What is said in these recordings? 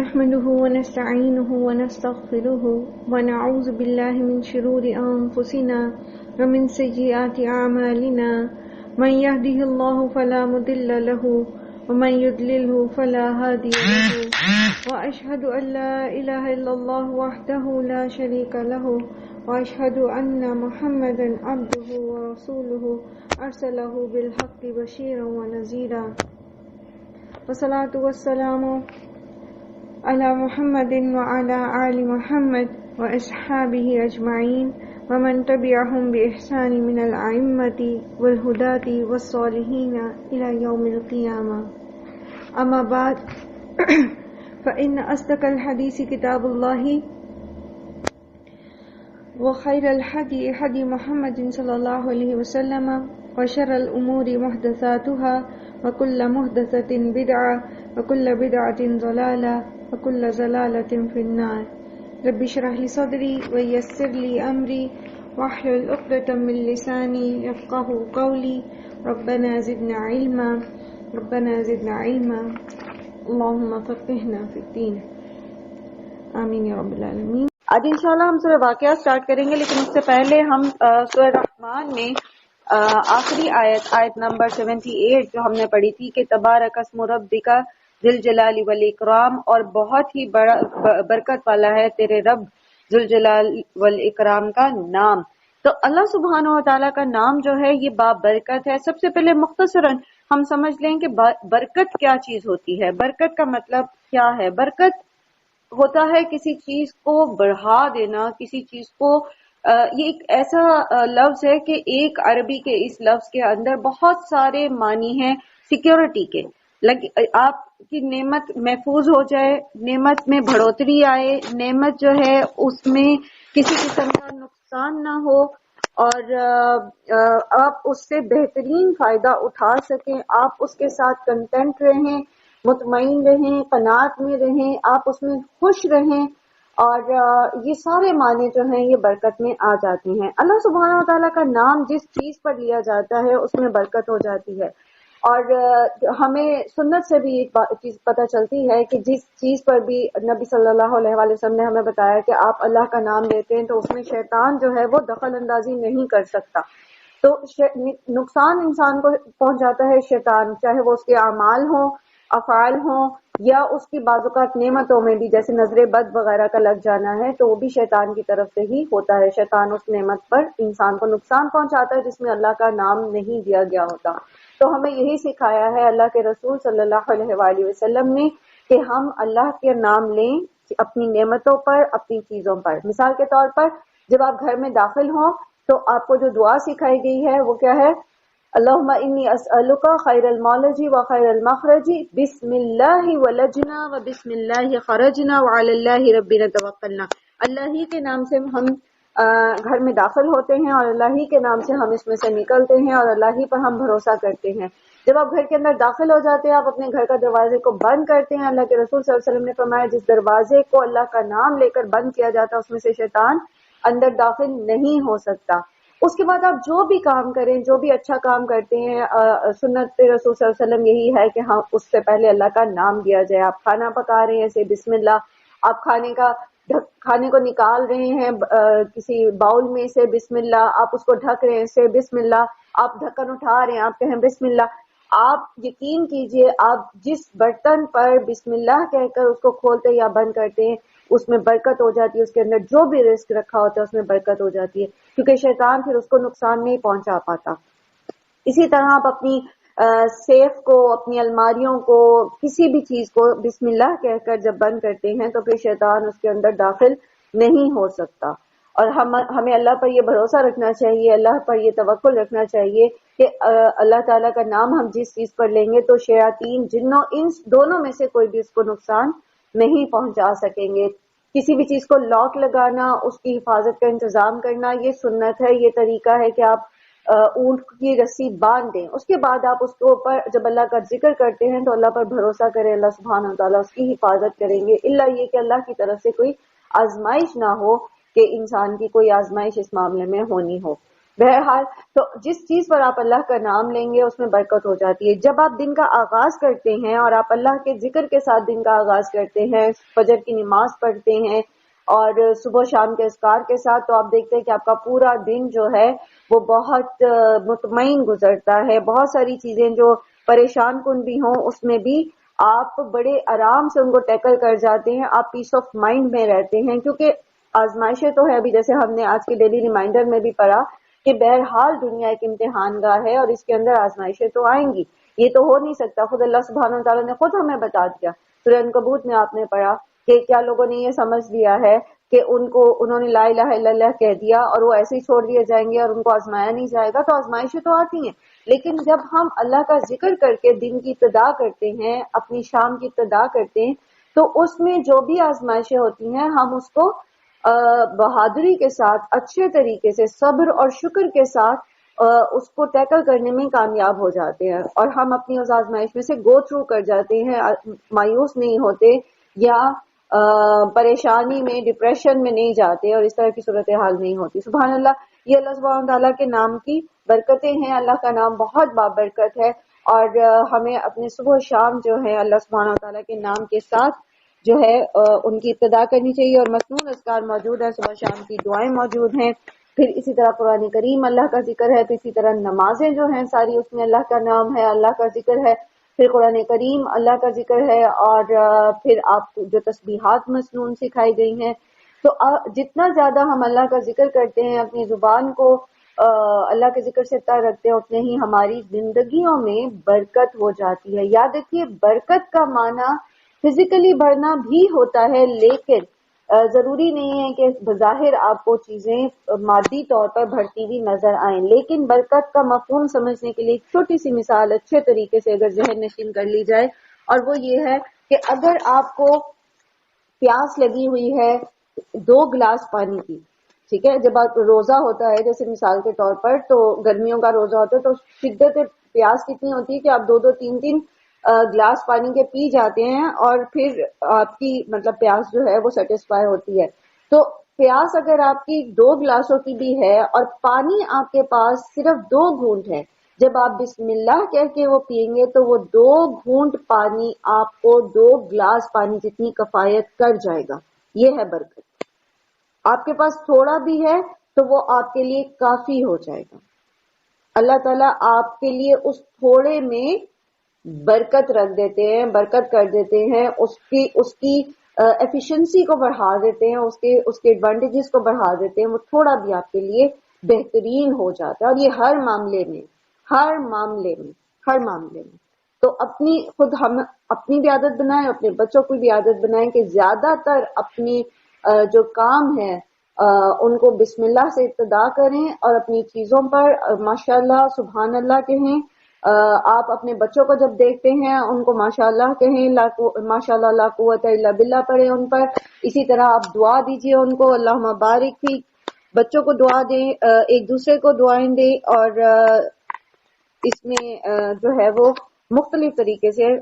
نحمده ونستعينه ونستغفره ونعوذ بالله من شرور أنفسنا ومن سيئات أعمالنا من يهده الله فلا مضل له ومن يضلله فلا هادي له وأشهد أن لا إله إلا الله وحده لا شريك له وأشهد أن محمدا عبده ورسوله أرسله بالحق بشيرا ونذيرا والصلاة والسلام على محمد وعلى آل محمد وأصحابه أجمعين ومن تبعهم بإحسان من الأئمة والهداة والصالحين إلى يوم القيامة. أما بعد فإن أصدق الحديث كتاب الله وخير الهدي هدي محمد صلى الله عليه وسلم وشر الأمور محدثاتها وكل محدثة بدعة وكل بدعة ضلالة وكل ضلالة في النار. رب اشرح لي صدري ويسر لي أمري واحلل عقدة من لساني يفقهوا قولي. ربنا زدنا علما ربنا زدنا علما اللهم فقهنا في الدين آمین یا رب العالمین. آج انشاءاللہ ہم سورہ واقعہ سٹارٹ کریں گے، لیکن اس سے پہلے ہم سورہ رحمان میں آخری آیت نمبر 78 جو ہم نے پڑھی تھی کہ تبارک اسم ربک ذی الجلال والاکرام، اور بہت ہی بڑا برکت والا ہے تیرے رب ذوالجلال والاکرام کا نام. تو اللہ سبحانہ و تعالیٰ کا نام جو ہے یہ بابرکت ہے. سب سے پہلے مختصراً ہم سمجھ لیں کہ برکت کیا چیز ہوتی ہے. برکت کا مطلب کیا ہے؟ برکت ہوتا ہے کسی چیز کو بڑھا دینا، کسی چیز کو یہ ایک ایسا لفظ ہے کہ ایک عربی کے اس لفظ کے اندر بہت سارے معنی ہیں سیکیورٹی کے. آپ کی نعمت محفوظ ہو جائے، نعمت میں بڑھوتری آئے، نعمت جو ہے اس میں کسی قسم کا نقصان نہ ہو، اور آپ اس سے بہترین فائدہ اٹھا سکیں، آپ اس کے ساتھ کنٹینٹ رہیں، مطمئن رہیں، قناعت میں رہیں، آپ اس میں خوش رہیں، اور یہ سارے معنی جو ہیں یہ برکت میں آ جاتے ہیں. اللہ سبحانہ و تعالیٰ کا نام جس چیز پر لیا جاتا ہے اس میں برکت ہو جاتی ہے. اور ہمیں سنت سے بھی ایک چیز پتہ چلتی ہے کہ جس چیز پر بھی نبی صلی اللہ علیہ وآلہ وسلم نے ہمیں بتایا کہ آپ اللہ کا نام لیتے ہیں تو اس میں شیطان جو ہے وہ دخل اندازی نہیں کر سکتا. تو نقصان انسان کو پہنچاتا ہے شیطان، چاہے وہ اس کے اعمال ہوں، افعال ہوں، یا اس کی بعض اوقات نعمتوں میں بھی جیسے نظر بد وغیرہ کا لگ جانا ہے تو وہ بھی شیطان کی طرف سے ہی ہوتا ہے. شیطان اس نعمت پر انسان کو نقصان پہنچاتا ہے جس میں اللہ کا نام نہیں دیا گیا ہوتا. تو ہمیں یہی سکھایا ہے اللہ کے رسول صلی اللہ علیہ وآلہ وسلم نے کہ ہم اللہ کے نام لیں اپنی نعمتوں پر، اپنی چیزوں پر. مثال کے طور پر جب آپ گھر میں داخل ہوں تو آپ کو جو دعا سکھائی گئی ہے وہ کیا ہے؟ اللہم انی اسألک خیر المولج و خیر المخرج بسم اللہ ولجنا و بسم اللہ خرجنا وعلی اللہ ربنا توکلنا. اللہ ہی کے نام سے ہم گھر میں داخل ہوتے ہیں اور اللہ ہی کے نام سے ہم اس میں سے نکلتے ہیں اور اللہ ہی پر ہم بھروسہ کرتے ہیں. جب آپ گھر کے اندر داخل ہو جاتے ہیں آپ اپنے گھر کا دروازے کو بند کرتے ہیں. اللہ کے رسول صلی اللہ علیہ وسلم نے فرمایا جس دروازے کو اللہ کا نام لے کر بند کیا جاتا اس میں سے شیطان اندر داخل نہیں ہو سکتا. اس کے بعد آپ جو بھی کام کریں، جو بھی اچھا کام کرتے ہیں، سنت رسول صلی اللہ علیہ وسلم یہی ہے کہ ہم اس سے پہلے اللہ کا نام دیا جائے. آپ کھانا پکا رہے ہیں اسے بسم اللہ، آپ کھانے کو نکال رہے ہیں کسی باؤل میں سے بسم اللہ، آپ اس کو ڈھک رہے ہیں اسے بسم اللہ، آپ ڈھکن اٹھا رہے ہیں آپ کہیں بسم اللہ. آپ یقین کیجئے آپ جس برتن پر بسم اللہ کہہ کر اس کو کھولتے یا بند کرتے ہیں اس میں برکت ہو جاتی ہے، اس کے اندر جو بھی رزق رکھا ہوتا ہے اس میں برکت ہو جاتی ہے، کیونکہ شیطان پھر اس کو نقصان نہیں پہنچا پاتا. اسی طرح آپ اپنی سیف کو، اپنی الماریوں کو، کسی بھی چیز کو بسم اللہ کہہ کر جب بند کرتے ہیں تو پھر شیطان اس کے اندر داخل نہیں ہو سکتا. اور ہمیں اللہ پر یہ بھروسہ رکھنا چاہیے، اللہ پر یہ توکل رکھنا چاہیے کہ اللہ تعالیٰ کا نام ہم جس چیز پر لیں گے تو شیاطین، جنوں، انس دونوں میں سے کوئی بھی اس کو نقصان نہیں پہنچا سکیں گے. کسی بھی چیز کو لاک لگانا، اس کی حفاظت کا انتظام کرنا، یہ سنت ہے، یہ طریقہ ہے کہ آپ اونٹ کی رسی باندھ دیں. اس کے بعد آپ اس کے اوپر جب اللہ کا ذکر کرتے ہیں تو اللہ پر بھروسہ کریں، اللہ سبحانہ و تعالیٰ اس کی حفاظت کریں گے. الا یہ کہ اللہ کی طرف سے کوئی آزمائش نہ ہو کہ انسان کی کوئی آزمائش اس معاملے میں ہونی ہو. بہرحال تو جس چیز پر آپ اللہ کا نام لیں گے اس میں برکت ہو جاتی ہے. جب آپ دن کا آغاز کرتے ہیں اور آپ اللہ کے ذکر کے ساتھ دن کا آغاز کرتے ہیں، فجر کی نماز پڑھتے ہیں اور صبح شام کے اذکار کے ساتھ، تو آپ دیکھتے ہیں کہ آپ کا پورا دن جو ہے وہ بہت مطمئن گزرتا ہے. بہت ساری چیزیں جو پریشان کن بھی ہوں اس میں بھی آپ بڑے آرام سے ان کو ٹیکل کر جاتے ہیں. آپ پیس آف مائنڈ میں رہتے ہیں، کیونکہ آزمائشیں تو ہے. ابھی جیسے ہم نے آج کے ڈیلی ریمائنڈر میں بھی پڑھا کہ بہرحال دنیا ایک امتحان گاہ ہے اور اس کے اندر آزمائشیں تو آئیں گی. یہ تو ہو نہیں سکتا. خود اللہ سبحانہ و تعالیٰ نے خود ہمیں بتا دیا. سورہ عنکبوت میں آپ نے پڑھا کہ کیا لوگوں نے یہ سمجھ لیا ہے کہ انہوں نے لا الہ الا اللہ کہہ دیا اور وہ ایسے ہی چھوڑ دیے جائیں گے اور ان کو آزمایا نہیں جائے گا. تو آزمائشیں تو آتی ہیں، لیکن جب ہم اللہ کا ذکر کر کے دن کی ابتدا کرتے ہیں، اپنی شام کی ابتدا کرتے ہیں، تو اس میں جو بھی آزمائشیں ہوتی ہیں ہم اس کو بہادری کے ساتھ، اچھے طریقے سے، صبر اور شکر کے ساتھ اس کو ٹیکل کرنے میں کامیاب ہو جاتے ہیں اور ہم اپنی اس آزمائش میں سے گو تھرو کر جاتے ہیں. مایوس نہیں ہوتے یا پریشانی میں، ڈپریشن میں نہیں جاتے اور اس طرح کی صورتحال نہیں ہوتی. سبحان اللہ، یہ اللہ سبحانہ تعالیٰ کے نام کی برکتیں ہیں. اللہ کا نام بہت بابرکت ہے اور ہمیں اپنے صبح شام جو ہے اللہ سبحانہ تعالیٰ کے نام کے ساتھ جو ہے ان کی ابتدا کرنی چاہیے. اور مصنون اذکار موجود ہے، صبح شام کی دعائیں موجود ہیں. پھر اسی طرح قرآن کریم اللہ کا ذکر ہے. پھر اسی طرح نمازیں جو ہیں ساری اس میں اللہ کا نام ہے، اللہ کا ذکر ہے. پھر قرآن کریم اللہ کا ذکر ہے اور پھر آپ کو جو تسبیحات مسنون سکھائی گئی ہیں. تو جتنا زیادہ ہم اللہ کا ذکر کرتے ہیں، اپنی زبان کو اللہ کے ذکر سے تر رکھتے ہیں، اتنے ہی ہماری زندگیوں میں برکت ہو جاتی ہے. یاد رکھیے برکت کا معنی فزیکلی بڑھنا بھی ہوتا ہے، لیکن ضروری نہیں ہے کہ بظاہر آپ کو چیزیں مادی طور پر بڑھتی ہوئی نظر آئیں. لیکن برکت کا مفہوم سمجھنے کے لیے ایک چھوٹی سی مثال اچھے طریقے سے اگر ذہن نشین کر لی جائے، اور وہ یہ ہے کہ اگر آپ کو پیاس لگی ہوئی ہے 2 گلاس پانی کی، ٹھیک ہے، جب آپ روزہ ہوتا ہے جیسے مثال کے طور پر، تو گرمیوں کا روزہ ہوتا ہے تو شدت پیاس کتنی ہوتی ہے کہ آپ 2 3 گلاس پانی کے پی جاتے ہیں اور پھر آپ کی مطلب پیاس جو ہے وہ سیٹسفائی ہوتی ہے. تو پیاس اگر آپ کی 2 گلاسوں کی بھی ہے اور پانی آپ کے پاس صرف 2 گھونٹ ہے، جب آپ بسم اللہ کہہ کے وہ پیئیں گے تو وہ 2 گھونٹ پانی آپ کو 2 گلاس پانی جتنی کفایت کر جائے گا. یہ ہے برکت. آپ کے پاس تھوڑا بھی ہے تو وہ آپ کے لیے کافی ہو جائے گا. اللہ تعالیٰ آپ کے لیے اس تھوڑے میں برکت رکھ دیتے ہیں، برکت کر دیتے ہیں، اس کی ایفیشنسی کو بڑھا دیتے ہیں، اس کے ایڈوانٹیجز کو بڑھا دیتے ہیں. وہ تھوڑا بھی آپ کے لیے بہترین ہو جاتا ہے. اور یہ ہر معاملے میں. تو ہم اپنی بھی عادت بنائیں، اپنے بچوں کو بھی عادت بنائیں کہ زیادہ تر اپنی جو کام ہے ان کو بسم اللہ سے ابتدا کریں اور اپنی چیزوں پر ماشاءاللہ سبحان اللہ کہیں. آپ اپنے بچوں کو جب دیکھتے ہیں ان کو ماشاءاللہ کہیں، ماشاءاللہ لا قوت الا باللہ پڑھیں ان پر. اسی طرح آپ دعا دیجئے ان کو، اللہم بارک فی. بچوں کو دعا دیں، ایک دوسرے کو دعائیں دیں، اور اس میں جو ہے وہ مختلف طریقے سے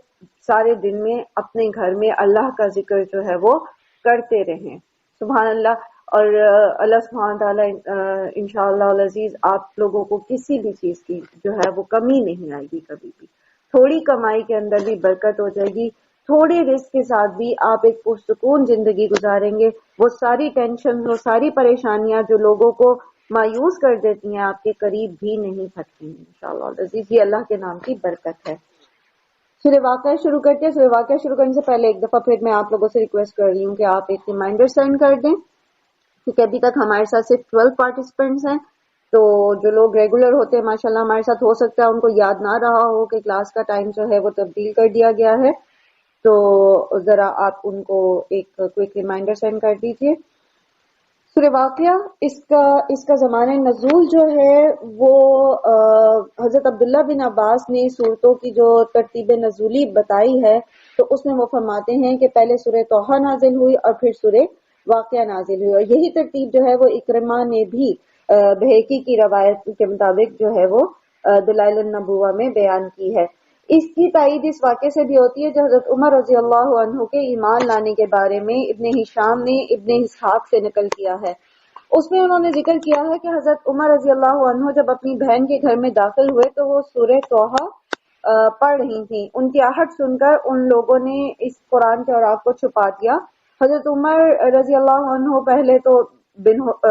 سارے دن میں اپنے گھر میں اللہ کا ذکر جو ہے وہ کرتے رہیں. سبحان اللہ. اور اللہ سبحانہ تعالیٰ انشاءاللہ العزیز آپ لوگوں کو کسی بھی چیز کی جو ہے وہ کمی نہیں آئے گی کبھی بھی. تھوڑی کمائی کے اندر بھی برکت ہو جائے گی، تھوڑے رزق کے ساتھ بھی آپ ایک پرسکون زندگی گزاریں گے. وہ ساری ٹینشن، وہ ساری پریشانیاں جو لوگوں کو مایوس کر دیتی ہیں آپ کے قریب بھی نہیں سکتی ہیں انشاءاللہ العزیز. یہ اللہ کے نام کی برکت ہے. سورہ واقعہ شروع کرتے ہیں. سورہ واقعہ شروع کرنے سے پہلے ایک دفعہ پھر میں آپ لوگوں سے ریکویسٹ کر رہی ہوں کہ آپ ایک ریمائنڈر سینڈ کر دیں، کیونکہ ابھی تک ہمارے ساتھ صرف 12 پارٹیسپینٹس ہیں. تو جو لوگ ریگولر ہوتے ہیں ماشاءاللہ ہمارے ساتھ، ہو سکتا ہے ان کو یاد نہ رہا ہو کہ کلاس کا ٹائم جو ہے وہ تبدیل کر دیا گیا ہے. تو ذرا آپ ان کو ایک کوئک ریمائنڈر سینڈ کر دیجئے. سورہ واقعہ اس کا زمانہ نزول جو ہے وہ حضرت عبداللہ بن عباس نے صورتوں کی جو ترتیب نزولی بتائی ہے تو اس میں وہ فرماتے ہیں کہ پہلے سورہ طٰہٰ نازل ہوئی اور پھر سورہ واقعہ نازل ہوئی. اور یہی ترتیب جو ہے وہ اکرمہ نے بھی بہقی کی روایت کے مطابق جو ہے وہ دلائل النبوہ میں بیان کی ہے. اس کی تائید اس واقعے سے بھی ہوتی ہے جو حضرت عمر رضی اللہ عنہ کے ایمان لانے کے بارے میں ابن ہشام نے ابن اسحاق سے نقل کیا ہے. اس میں انہوں نے ذکر کیا ہے کہ حضرت عمر رضی اللہ عنہ جب اپنی بہن کے گھر میں داخل ہوئے تو وہ سورہ توحہ پڑھ رہی تھیں. ان کی آہٹ سن کر ان لوگوں نے اس قرآن کے اوراق کو چھپا دیا. حضرت عمر رضی اللہ عنہ پہلے تو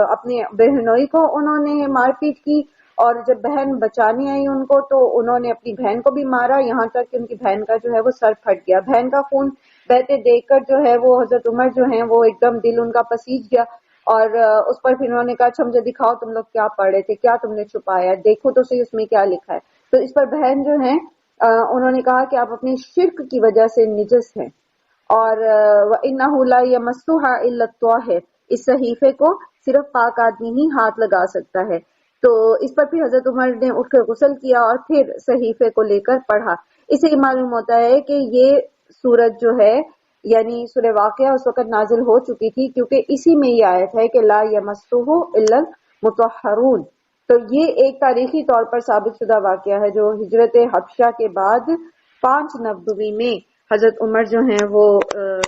اپنی بہنوئی کو انہوں نے مار پیٹ کی، اور جب بہن بچانے آئی ان کو تو انہوں نے اپنی بہن کو بھی مارا، یہاں تک کہ ان کی بہن کا جو ہے وہ سر پھٹ گیا. بہن کا خون بہتے دیکھ کر جو ہے وہ حضرت عمر جو ہیں وہ ایک دم دل ان کا پسیج گیا، اور اس پر پھر انہوں نے کہا اچھا مجھے دکھاؤ تم لوگ کیا پڑھ رہے تھے، کیا تم نے چھپایا، دیکھو تو صحیح اس میں کیا لکھا ہے. تو اس پر بہن جو ہیں انہوں نے کہا کہ آپ اپنی شرک کی وجہ سے نجس ہیں، اور وَإِنَّهُ لَا يَمَسُّهَا إِلَّا الطَّاهِرُ، اس صحیفے کو صرف پاک آدمی ہی ہاتھ لگا سکتا ہے. تو اس پر پھر حضرت عمر نے اٹھ کر غسل کیا اور پھر صحیفے کو لے کر پڑھا. اس سے یہ معلوم ہوتا ہے کہ یہ سورت جو ہے یعنی سورہ واقعہ اس وقت نازل ہو چکی تھی، کیونکہ اسی میں یہ آیت ہے کہ لا یمسہ الا المطہرون. تو یہ ایک تاریخی طور پر ثابت شدہ واقعہ ہے جو ہجرت حبشہ کے بعد 5 نبوی میں حضرت عمر جو ہیں وہ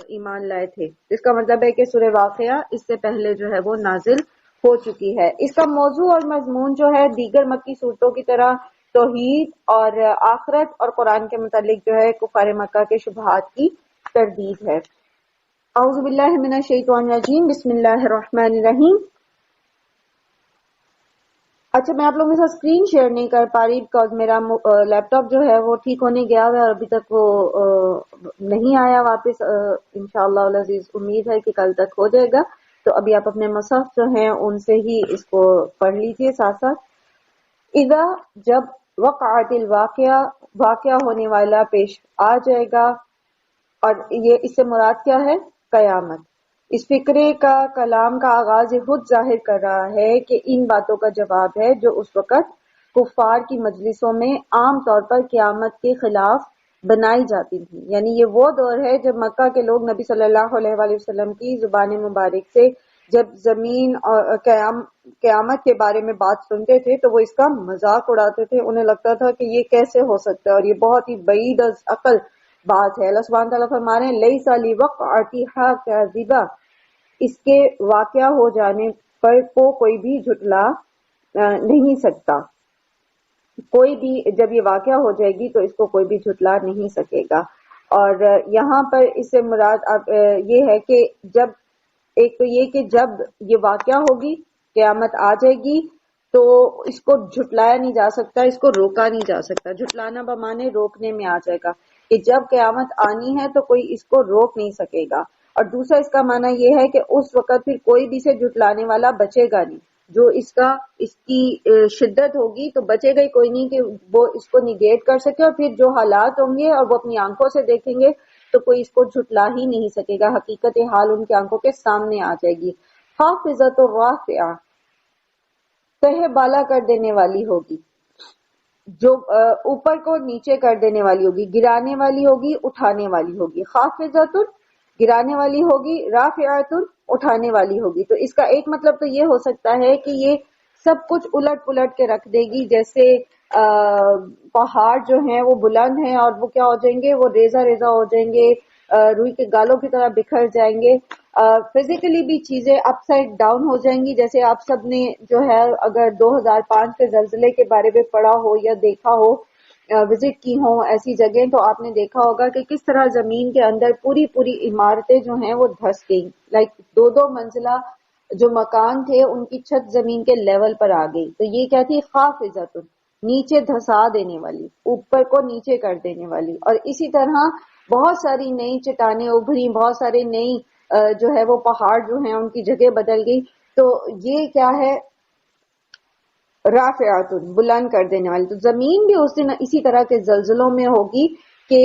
ایمان لائے تھے. اس کا مطلب ہے کہ سورہ واقعہ اس سے پہلے جو ہے وہ نازل ہو چکی ہے. اس کا موضوع اور مضمون جو ہے دیگر مکی صورتوں کی طرح توحید اور آخرت اور قرآن کے متعلق جو ہے کفار مکہ کے شبہات کی تردید ہے. اعوذ باللہ من الشیطان الرجیم، بسم اللہ الرحمن الرحیم. اچھا میں آپ لوگوں کے ساتھ اسکرین شیئر نہیں کر پا رہی بیکاز میرا لیپ ٹاپ جو ہے وہ ٹھیک ہونے گیا ہوا ہے اور ابھی تک وہ نہیں آیا واپس. انشاءاللہ العزیز امید ہے کہ کل تک ہو جائے گا. تو ابھی آپ اپنے مصحف جو ہیں ان سے ہی اس کو پڑھ لیجئے ساتھ ساتھ. اذا جب وقعت الواقعہ واقعہ ہونے والا پیش آ جائے گا، اور یہ اس سے مراد کیا ہے؟ قیامت. اس فکرے کا کلام کا آغاز خود ظاہر کر رہا ہے کہ ان باتوں کا جواب ہے جو اس وقت کفار کی مجلسوں میں عام طور پر قیامت کے خلاف بنائی جاتی تھی. یعنی یہ وہ دور ہے جب مکہ کے لوگ نبی صلی اللہ علیہ وآلہ وسلم کی زبان مبارک سے جب زمین اور قیامت کے بارے میں بات سنتے تھے تو وہ اس کا مذاق اڑاتے تھے. انہیں لگتا تھا کہ یہ کیسے ہو سکتا ہے اور یہ بہت ہی بعید از عقل بات ہے. اللہ سبحانہ تعالیٰ فرما رہے ہیں لیس لوقعتھا کاذبہ، اس کے واقعہ ہو جانے پر کوئی بھی جھٹلا نہیں سکتا. کوئی بھی جب یہ واقعہ ہو جائے گی تو اس کو کوئی بھی جھٹلا نہیں سکے گا. اور یہاں پر اس سے مراد یہ ہے کہ جب ایک تو یہ کہ جب یہ واقعہ ہوگی قیامت آ جائے گی تو اس کو جھٹلایا نہیں جا سکتا، اس کو روکا نہیں جا سکتا. جھٹلانا بمانے روکنے میں آ جائے گا کہ جب قیامت آنی ہے تو کوئی اس کو روک نہیں سکے گا. اور دوسرا اس کا معنی یہ ہے کہ اس وقت پھر کوئی بھی سے جھٹلانے والا بچے گا نہیں. جو اس کی شدت ہوگی تو بچے گا ہی کوئی نہیں کہ وہ اس کو نیگیٹ کر سکے. اور پھر جو حالات ہوں گے اور وہ اپنی آنکھوں سے دیکھیں گے تو کوئی اس کو جھٹلا ہی نہیں سکے گا. حقیقت حال ان کی آنکھوں کے سامنے آ جائے گی. حافظۃ الرافعہ، تہ بالا کر دینے والی ہوگی، جو اوپر کو نیچے کر دینے والی ہوگی، گرانے والی ہوگی، اٹھانے والی ہوگی. خافضۃ گرانے والی ہوگی، رافعۃ اٹھانے والی ہوگی. تو اس کا ایک مطلب تو یہ ہو سکتا ہے کہ یہ سب کچھ الٹ پلٹ کے رکھ دے گی. جیسے پہاڑ جو ہیں وہ بلند ہیں اور وہ کیا ہو جائیں گے، وہ ریزہ ریزہ ہو جائیں گے، روئی کے گالوں کی طرح بکھر جائیں گے. فزیکلی بھی چیزیں اپ سائڈ ڈاؤن ہو جائیں گی. جیسے آپ سب نے جو ہے اگر 2005 کے زلزلے کے بارے میں پڑھا ہو یا دیکھا ہو، وزٹ کی ہوں ایسی جگہیں، تو آپ نے دیکھا ہوگا کہ کس طرح زمین کے اندر پوری عمارتیں جو ہیں وہ دھس گئیں. لائک 2 منزلہ جو مکان تھے ان کی چھت زمین کے لیول پر آ گئی. تو یہ کیا تھی؟ خافضۃ، نیچے دھسا دینے والی، اوپر کو نیچے کر دینے والی. اور اسی طرح بہت ساری نئی چٹانیں ابھری، بہت سارے نئی جو ہے وہ پہاڑ جو ہیں ان کی جگہ بدل گئی. تو یہ کیا ہے؟ رافعات، بلند کر دینے والی. تو زمین بھی اس دن اسی طرح کے زلزلوں میں ہوگی کہ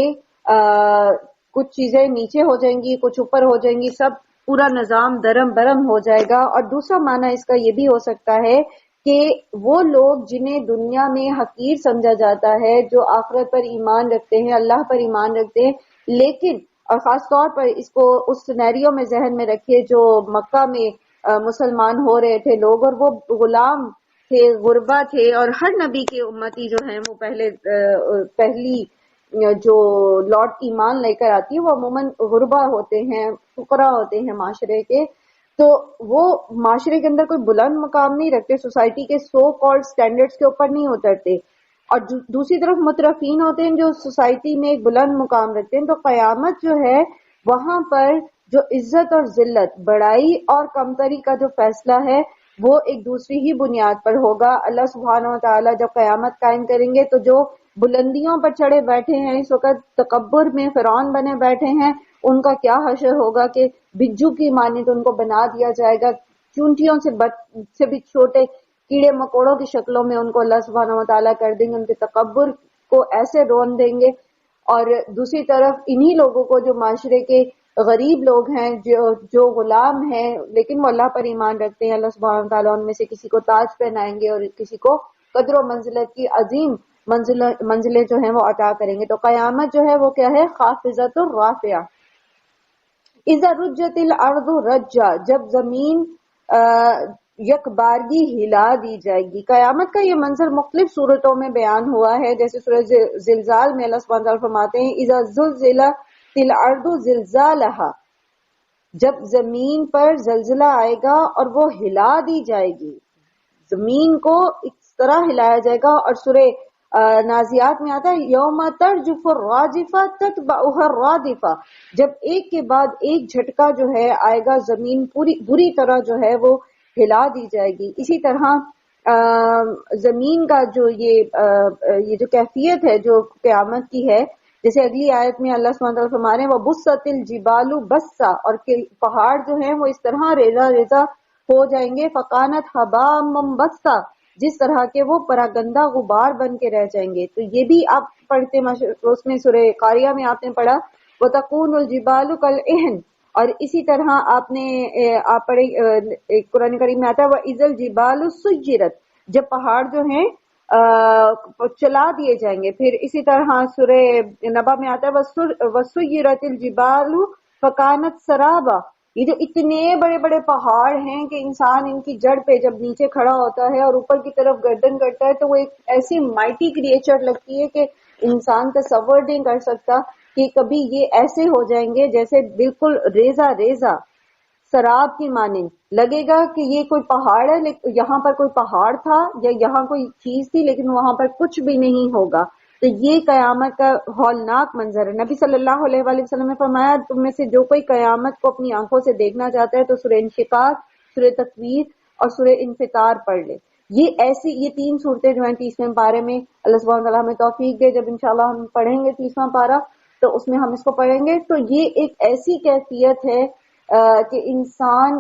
کچھ چیزیں نیچے ہو جائیں گی، کچھ اوپر ہو جائیں گی، سب پورا نظام درم برم ہو جائے گا. اور دوسرا معنی اس کا یہ بھی ہو سکتا ہے کہ وہ لوگ جنہیں دنیا میں حقیر سمجھا جاتا ہے، جو آخرت پر ایمان رکھتے ہیں، اللہ پر ایمان رکھتے ہیں، لیکن اور خاص طور پر اس کو اس سینیریو میں ذہن میں رکھیے جو مکہ میں مسلمان ہو رہے تھے لوگ، اور وہ غلام تھے، غربا تھے. اور ہر نبی کے امتی جو ہیں وہ پہلی جو لوٹ ایمان لے کر آتی ہے وہ عموماً غربا ہوتے ہیں، فقراء ہوتے ہیں معاشرے کے. تو وہ معاشرے کے اندر کوئی بلند مقام نہیں رکھتے، سوسائٹی کے سو کالڈ سٹینڈرڈز کے اوپر نہیں اترتے، اور دوسری طرف مترفین ہوتے ہیں جو سوسائٹی میں ایک بلند مقام رکھتے ہیں. تو قیامت جو ہے وہاں پر جو عزت اور ذلت، بڑائی اور کمتری کا جو فیصلہ ہے وہ ایک دوسری ہی بنیاد پر ہوگا. اللہ سبحانہ و تعالیٰ جب قیامت قائم کریں گے تو جو بلندیوں پر چڑھے بیٹھے ہیں، اس وقت تکبر میں فرعون بنے بیٹھے ہیں، ان کا کیا حشر ہوگا کہ بجو کی مانند ان کو بنا دیا جائے گا، چونٹیوں سے بھی چھوٹے کیڑے مکوڑوں کی شکلوں میں ان کو اللہ سبحانہ و تعالیٰ کر دیں گے، ان کے تکبر کو ایسے رون دیں گے. اور دوسری طرف انہی لوگوں کو جو معاشرے کے غریب لوگ ہیں، جو غلام ہیں لیکن وہ اللہ پر ایمان رکھتے ہیں، اللہ سبحانہ و تعالیٰ ان میں سے کسی کو تاج پہنائیں گے اور کسی کو قدر و منزلت کی عظیم منزلیں جو ہیں وہ عطا کریں گے. تو قیامت جو ہے وہ کیا ہے؟ خافضۃ رافعہ. اذا رجت الارض رجا، جب زمین یک بارگی ہلا دی جائے گی. قیامت کا یہ منظر مختلف صورتوں میں بیان ہوا ہے، جیسے سورہ زلزال میں اللہ سبحانہ وتعالیٰ فرماتے ہیں اذا زلزلت الارض زلزالها، جب زمین پر زلزلہ آئے گا اور وہ ہلا دی جائے گی، زمین کو اس طرح ہلایا جائے گا. اور سورہ نازیات میں آتا ہے یوم ترجف الراجفہ تتبعها الرادفہ، جب ایک کے بعد ایک جھٹکا جو ہے آئے گا، زمین بری طرح جو ہے وہ ہلا دی جائے گی. اسی طرح زمین کا جو یہ جو کیفیت ہے جو قیامت کی ہے، جیسے اگلی آیت میں اللہ سبحانہ وتعالیٰ فرما رہے ہیں وَبُسَّتِ الْجِبَالُ بَسًّا، اور پہاڑ جو ہیں وہ اس طرح ریزہ ریزہ ہو جائیں گے، فَقَانَتْ هَبَاءً مُنبَثًّا، جس طرح کے وہ پراگندہ غبار بن کے رہ جائیں گے. تو یہ بھی آپ پڑھتے اس میں سورہ قاریہ میں آپ نے پڑھا وَتَكُونُ الْجِبَالُ كَالْعِهْنِ، اور اسی طرح آپ پڑھے قرآن کریم میں آتا ہے وَإِذَا الْجِبَالُ سُيِّرَتْ، جب پہاڑ جو ہیں چلا دیے جائیں گے. پھر اسی طرح سورہ نبا میں آتا ہے وَسُيِّرَتِ الْجِبَالُ فَكَانَتْ سَرَابًا، یہ جو اتنے بڑے بڑے پہاڑ ہیں کہ انسان ان کی جڑ پہ جب نیچے کھڑا ہوتا ہے اور اوپر کی طرف گردن کرتا ہے تو وہ ایک ایسی مائٹی کریچر لگتی ہے کہ انسان تصور نہیں کر سکتا کہ کبھی یہ ایسے ہو جائیں گے جیسے بالکل ریزہ ریزہ سراب کی مانند. لگے گا کہ یہ کوئی پہاڑ ہے، یہاں پر کوئی پہاڑ تھا یا یہاں کوئی چیز تھی، لیکن وہاں پر کچھ بھی نہیں ہوگا. تو یہ قیامت کا ہولناک منظر ہے. نبی صلی اللہ علیہ وآلہ وسلم نے فرمایا تم میں سے جو کوئی قیامت کو اپنی آنکھوں سے دیکھنا چاہتا ہے تو سورہ انشقاق، سورہ تکویر اور سورہ انفطار پڑھ لے. یہ تین صورتیں جو ہیں 30ویں پارے میں، اللہ سبحانہ وتعالیٰ ہمیں توفیق دے، جب انشاءاللہ ہم پڑھیں گے 30واں پارہ تو اس میں ہم اس کو پڑھیں گے. تو یہ ایک ایسی کیفیت ہے کہ انسان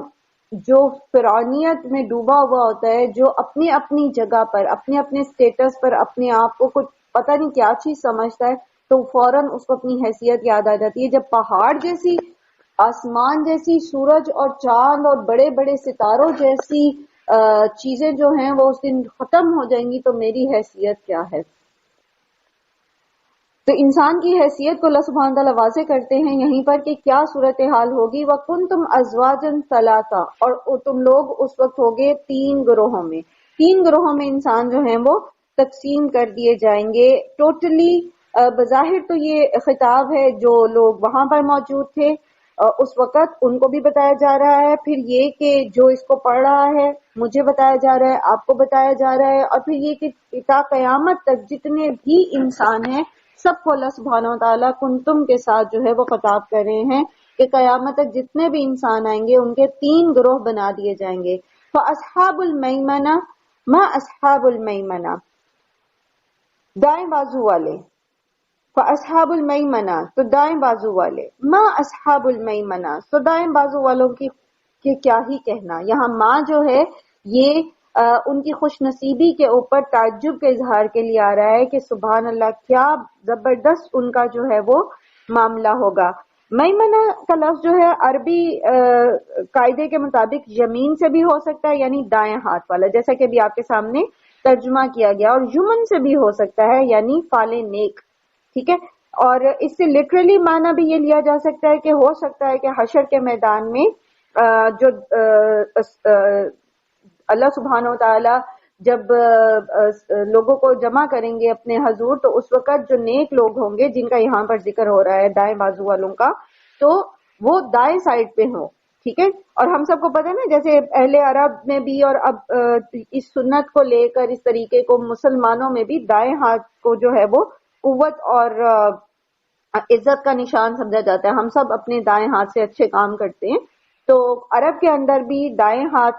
جو فرعونیت میں ڈوبا ہوا ہوتا ہے، جو اپنی اپنی جگہ پر اپنے اپنے سٹیٹس پر اپنے آپ کو کچھ پتہ نہیں کیا چیز سمجھتا ہے، تو فوراً اس کو اپنی حیثیت یاد آ جاتی ہے. جب پہاڑ جیسی، آسمان جیسی، سورج اور چاند اور بڑے بڑے ستاروں جیسی چیزیں جو ہیں وہ اس دن ختم ہو جائیں گی تو میری حیثیت کیا ہے. تو انسان کی حیثیت کو اللہ سبحانہ تعالیٰ واضح کرتے ہیں یہیں پر کہ کیا صورتحال ہوگی. وَكُنْتُمْ أَزْوَاجًا ثَلَاثًا، اور تم لوگ اس وقت ہوگے 3 گروہوں میں. 3 گروہوں میں انسان جو ہیں وہ تقسیم کر دیے جائیں گے. ٹوٹلی بظاہر تو یہ خطاب ہے جو لوگ وہاں پر موجود تھے اس وقت، ان کو بھی بتایا جا رہا ہے. پھر یہ کہ جو اس کو پڑھ رہا ہے مجھے بتایا جا رہا ہے، آپ کو بتایا جا رہا ہے. اور پھر یہ کہ تا قیامت تک جتنے بھی انسان ہیں سب کو اللہ سبحانہ و تعالیٰ کنتم کے ساتھ جو ہے وہ خطاب کر رہے ہیں کہ قیامت تک جتنے بھی انسان آئیں گے ان کے 3 گروہ بنا دیے جائیں گے. فَأَصْحَابُ الْمَيْمَنَةِ مَا أَصْحَابُ الْمَيْمَنَةِ، دائیں بازو والے. فَأَصْحَابُ الْمَيْمَنَةِ، تو دائیں بازو والے. مَا أَصْحَابُ الْمَيْمَنَةِ، تو دائیں بازو والوں کی کیا ہی کہنا. یہاں ماں جو ہے یہ ان کی خوش نصیبی کے اوپر تعجب کے اظہار کے لیے آ رہا ہے کہ سبحان اللہ کیا زبردست ان کا جو ہے وہ معاملہ ہوگا. میمنہ کا لفظ جو ہے عربی قاعدے کے مطابق یمین سے بھی ہو سکتا ہے یعنی دائیں ہاتھ والا، جیسا کہ ابھی آپ کے سامنے ترجمہ کیا گیا، اور یمن سے بھی ہو سکتا ہے یعنی فال نیک. ٹھیک ہے، اور اس سے لٹرلی معنی بھی یہ لیا جا سکتا ہے کہ ہو سکتا ہے کہ حشر کے میدان میں جو اللہ سبحانہ و تعالی جب لوگوں کو جمع کریں گے اپنے حضور، تو اس وقت جو نیک لوگ ہوں گے جن کا یہاں پر ذکر ہو رہا ہے دائیں بازو والوں کا، تو وہ دائیں سائڈ پہ ہوں. ٹھیک ہے. اور ہم سب کو پتہ ہے نا، جیسے اہل عرب میں بھی اور اب اس سنت کو لے کر اس طریقے کو مسلمانوں میں بھی دائیں ہاتھ کو جو ہے وہ قوت اور عزت کا نشان سمجھا جاتا ہے. ہم سب اپنے دائیں ہاتھ سے اچھے کام کرتے ہیں. تو عرب کے اندر بھی دائیں ہاتھ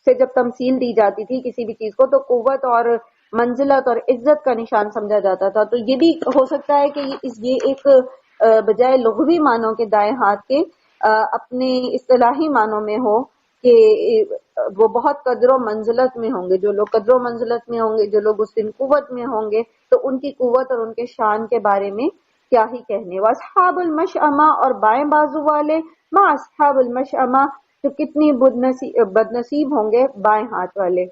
سے جب تمثیل دی جاتی تھی کسی بھی چیز کو تو قوت اور منزلت اور عزت کا نشان سمجھا جاتا تھا. تو یہ بھی ہو سکتا ہے کہ یہ ایک بجائے لغوی معنوں کے دائیں ہاتھ کے اپنے اصطلاحی معنوں میں ہو کہ وہ بہت قدر و منزلت میں ہوں گے. جو لوگ قدر و منزلت میں ہوں گے، جو لوگ اس دن قوت میں ہوں گے، تو ان کی قوت اور ان کے شان کے بارے میں کیا ہی کہنے. واصحاب المشأمہ، اور بائیں بازو والے، ما اصحاب المشأمہ، تو کتنی بد نصیب ہوں گے بائیں ہاتھ والے.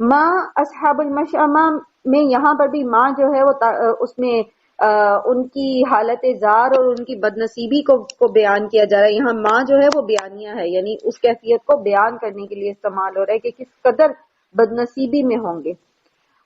ما اصحاب المشأمہ میں یہاں پر بھی ماں جو ہے وہ اس میں ان کی حالت زار اور ان کی بد نصیبی کو بیان کیا جا رہا ہے. یہاں ماں جو ہے وہ بیانیہ ہے، یعنی اس کیفیت کو بیان کرنے کے لیے استعمال ہو رہا ہے کہ کس قدر بد نصیبی میں ہوں گے.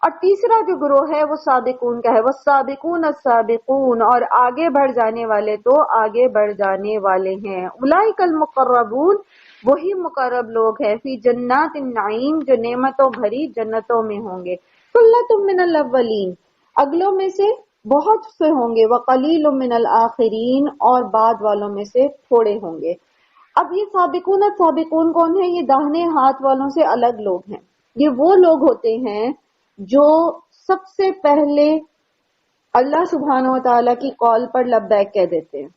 اور تیسرا جو گروہ ہے وہ سابقون کا ہے، وہ سابقون السابقون، اور آگے بڑھ جانے والے تو آگے بڑھ جانے والے ہیں. اولئک المقربون، وہی مقرب لوگ ہیں، فی جنات النعیم، جو نعمتوں بھری جنتوں میں ہوں گے. ثلۃ من الاولین، اگلوں میں سے بہت سے ہوں گے، وقلیل من الآخرین، اور بعد والوں میں سے تھوڑے ہوں گے. اب یہ سابقون السابقون کون ہیں؟ یہ داہنے ہاتھ والوں سے الگ لوگ ہیں. یہ وہ لوگ ہوتے ہیں جو سب سے پہلے اللہ سبحانہ و تعالیٰ کی قول پر لبیک کہہ دیتے ہیں،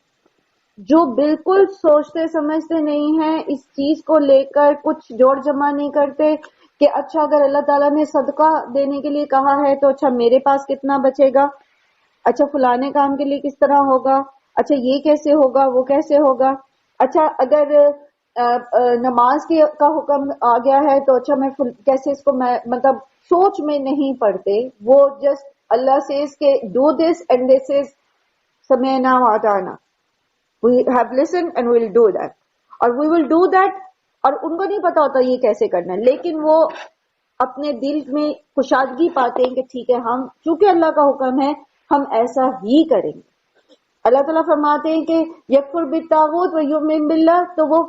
جو بالکل سوچتے سمجھتے نہیں ہیں، اس چیز کو لے کر کچھ جوڑ جمع نہیں کرتے کہ اچھا اگر اللہ تعالیٰ نے صدقہ دینے کے لیے کہا ہے تو اچھا میرے پاس کتنا بچے گا، اچھا فلانے کام کے لیے کس طرح ہوگا، اچھا یہ کیسے ہوگا، وہ کیسے ہوگا، اچھا اگر نماز کا حکم آ گیا ہے تو اچھا میں کیسے اس کو میں مطلب سوچ میں نہیں پڑتے. وہ جسٹ اللہ سیز کہ ڈو دس اینڈ دس از سمعنا واطعنا، we have listened and we will do that، اور we will do that، اور ان کو نہیں پتا ہوتا یہ کیسے کرنا ہے، لیکن وہ اپنے دل میں کشادگی پاتے ہیں کہ ٹھیک ہے ہم چونکہ اللہ کا حکم ہے ہم ایسا ہی کریں گے. اللہ تعالیٰ فرماتے ہیں کہ یکفر بالطاغوت ویؤمن باللہ، تو وہ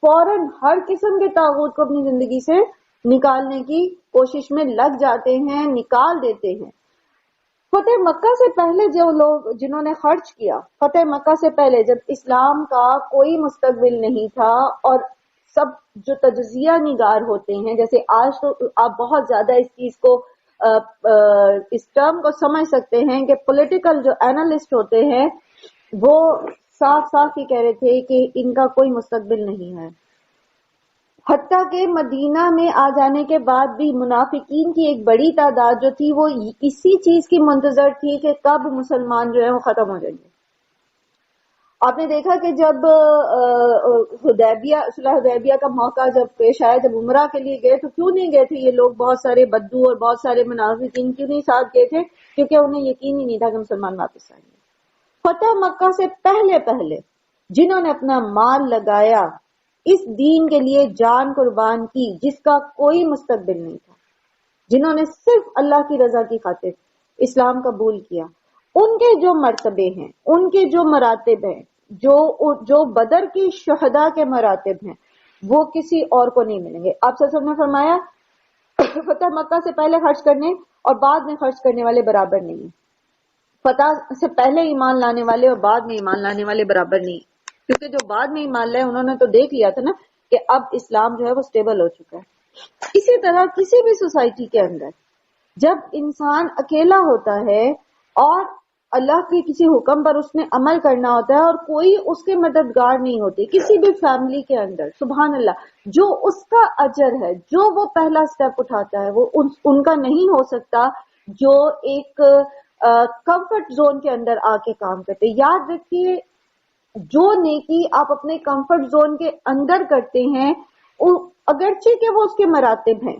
فوراً ہر قسم کے طاغوت کو اپنی زندگی سے نکالنے کی کوشش میں لگ جاتے ہیں، نکال دیتے ہیں. فتح مکہ سے پہلے جو لوگ جنہوں نے خرچ کیا، فتح مکہ سے پہلے جب اسلام کا کوئی مستقبل نہیں تھا، اور سب جو تجزیہ نگار ہوتے ہیں، جیسے آج تو آپ بہت زیادہ اس چیز کو اس ٹرم کو سمجھ سکتے ہیں کہ پولیٹیکل جو اینالسٹ ہوتے ہیں وہ صاف صاف ہی کہہ رہے تھے کہ ان کا کوئی مستقبل نہیں ہے. حتیٰ کہ مدینہ میں آ جانے کے بعد بھی منافقین کی ایک بڑی تعداد جو تھی وہ اسی چیز کی منتظر تھی کہ کب مسلمان جو ہے وہ ختم ہو جائیں گے. آپ نے دیکھا کہ جب صلح حدیبیہ کا موقع جب پیش آیا، جب عمرہ کے لیے گئے تو کیوں نہیں گئے تھے یہ لوگ، بہت سارے بدو اور بہت سارے منافقین کیوں نہیں ساتھ گئے تھے؟ کیونکہ انہیں یقین ہی نہیں تھا کہ مسلمان واپس آئیں گے. فتح مکہ سے پہلے جنہوں نے اپنا مال لگایا اس دین کے لیے، جان قربان کی، جس کا کوئی مستقبل نہیں تھا، جنہوں نے صرف اللہ کی رضا کی خاطر اسلام قبول کیا، ان کے جو مرتبے ہیں، ان کے جو مراتب ہیں، جو بدر کی شہداء کے مراتب ہیں، وہ کسی اور کو نہیں ملیں گے. آپ صلی اللہ علیہ وسلم نے فرمایا فتح مکہ سے پہلے خرچ کرنے اور بعد میں خرچ کرنے والے برابر نہیں ہیں. فتح سے پہلے ایمان لانے والے اور بعد میں ایمان لانے والے برابر نہیں، کیونکہ جو بعد میں ایمان لائے انہوں نے تو دیکھ لیا تھا نا کہ اب اسلام جو ہے وہ سٹیبل ہو چکا ہے. اسی طرح کسی بھی سوسائٹی کے اندر جب انسان اکیلا ہوتا ہے اور اللہ کے کسی حکم پر اس نے عمل کرنا ہوتا ہے اور کوئی اس کے مددگار نہیں ہوتے، کسی بھی فیملی کے اندر، سبحان اللہ، جو اس کا اجر ہے، جو وہ پہلا سٹیپ اٹھاتا ہے وہ ان کا نہیں ہو سکتا جو ایک کمفرٹ زون کے اندر آ کے کام کرتے. یاد رکھیے جو نیکی آپ اپنے کمفرٹ زون کے اندر کرتے ہیں، اگرچہ کہ وہ اس کے مراتب ہیں،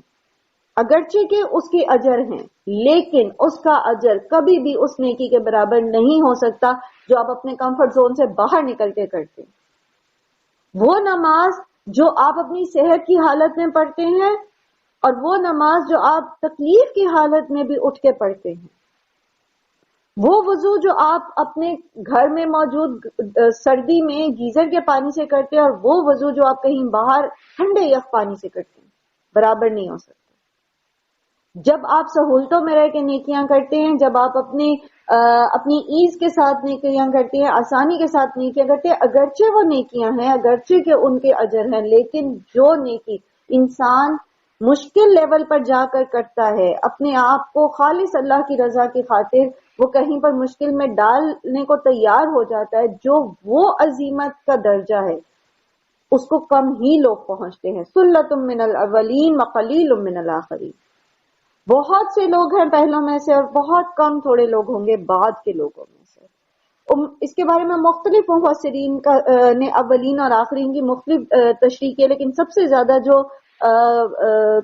اگرچہ کہ اس کے اجر ہیں، لیکن اس کا اجر کبھی بھی اس نیکی کے برابر نہیں ہو سکتا جو آپ اپنے کمفرٹ زون سے باہر نکل کے کرتے ہیں. وہ نماز جو آپ اپنی صحت کی حالت میں پڑھتے ہیں اور وہ نماز جو آپ تکلیف کی حالت میں بھی اٹھ کے پڑھتے ہیں، وہ وضو جو آپ اپنے گھر میں موجود سردی میں گیزر کے پانی سے کرتے ہیں اور وہ وضو جو آپ کہیں باہر ٹھنڈے یخ پانی سے کرتے ہیں برابر نہیں ہو سکتے. جب آپ سہولتوں میں رہ کے نیکیاں کرتے ہیں، جب آپ اپنی ایز کے ساتھ نیکیاں کرتے ہیں، آسانی کے ساتھ نیکیاں کرتے ہیں، اگرچہ وہ نیکیاں ہیں، اگرچہ کہ ان کے اجر ہیں، لیکن جو نیکی انسان مشکل لیول پر جا کر کرتا ہے، اپنے آپ کو خالص اللہ کی رضا کی خاطر وہ کہیں پر مشکل میں ڈالنے کو تیار ہو جاتا ہے، جو وہ عظیمت کا درجہ ہے اس کو کم ہی لوگ پہنچتے ہیں. سلۃ من الاولین وقلیل من الاخرین. بہت سے لوگ ہیں پہلوں میں سے اور بہت کم تھوڑے لوگ ہوں گے بعد کے لوگوں میں سے. اس کے بارے میں مختلف مفسرین نے اولین اور آخرین کی مختلف تشریح کی، لیکن سب سے زیادہ جو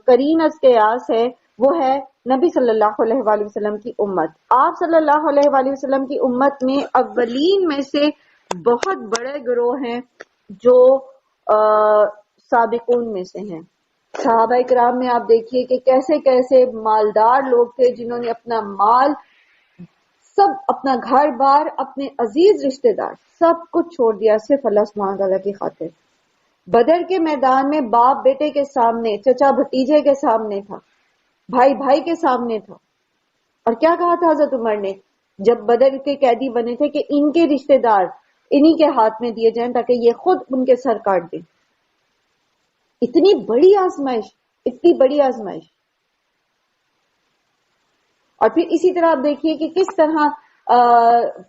قرین از قیاس ہے وہ ہے نبی صلی اللہ علیہ وآلہ وسلم کی امت. آپ صلی اللہ علیہ وآلہ وسلم کی امت میں اولین میں سے بہت بڑے گروہ ہیں جو سابقون میں سے ہیں. صحابہ کرام میں آپ دیکھیے کہ کیسے کیسے مالدار لوگ تھے جنہوں نے اپنا مال سب، اپنا گھر بار، اپنے عزیز رشتہ دار سب کچھ چھوڑ دیا صرف اللہ سبحانہ تعالیٰ کی خاطر. بدر کے میدان میں باپ بیٹے کے سامنے، چچا بھتیجے کے سامنے تھا، بھائی بھائی کے سامنے تھا. اور کیا کہا تھا حضرت عمر نے جب بدر کے قیدی بنے تھے کہ ان کے رشتہ دار انہی کے ہاتھ میں دیے جائیں تاکہ یہ خود ان کے سر کاٹ دیں. اتنی بڑی آزمائش، اتنی بڑی آزمائش. اور پھر اسی طرح آپ دیکھیے کہ کس طرح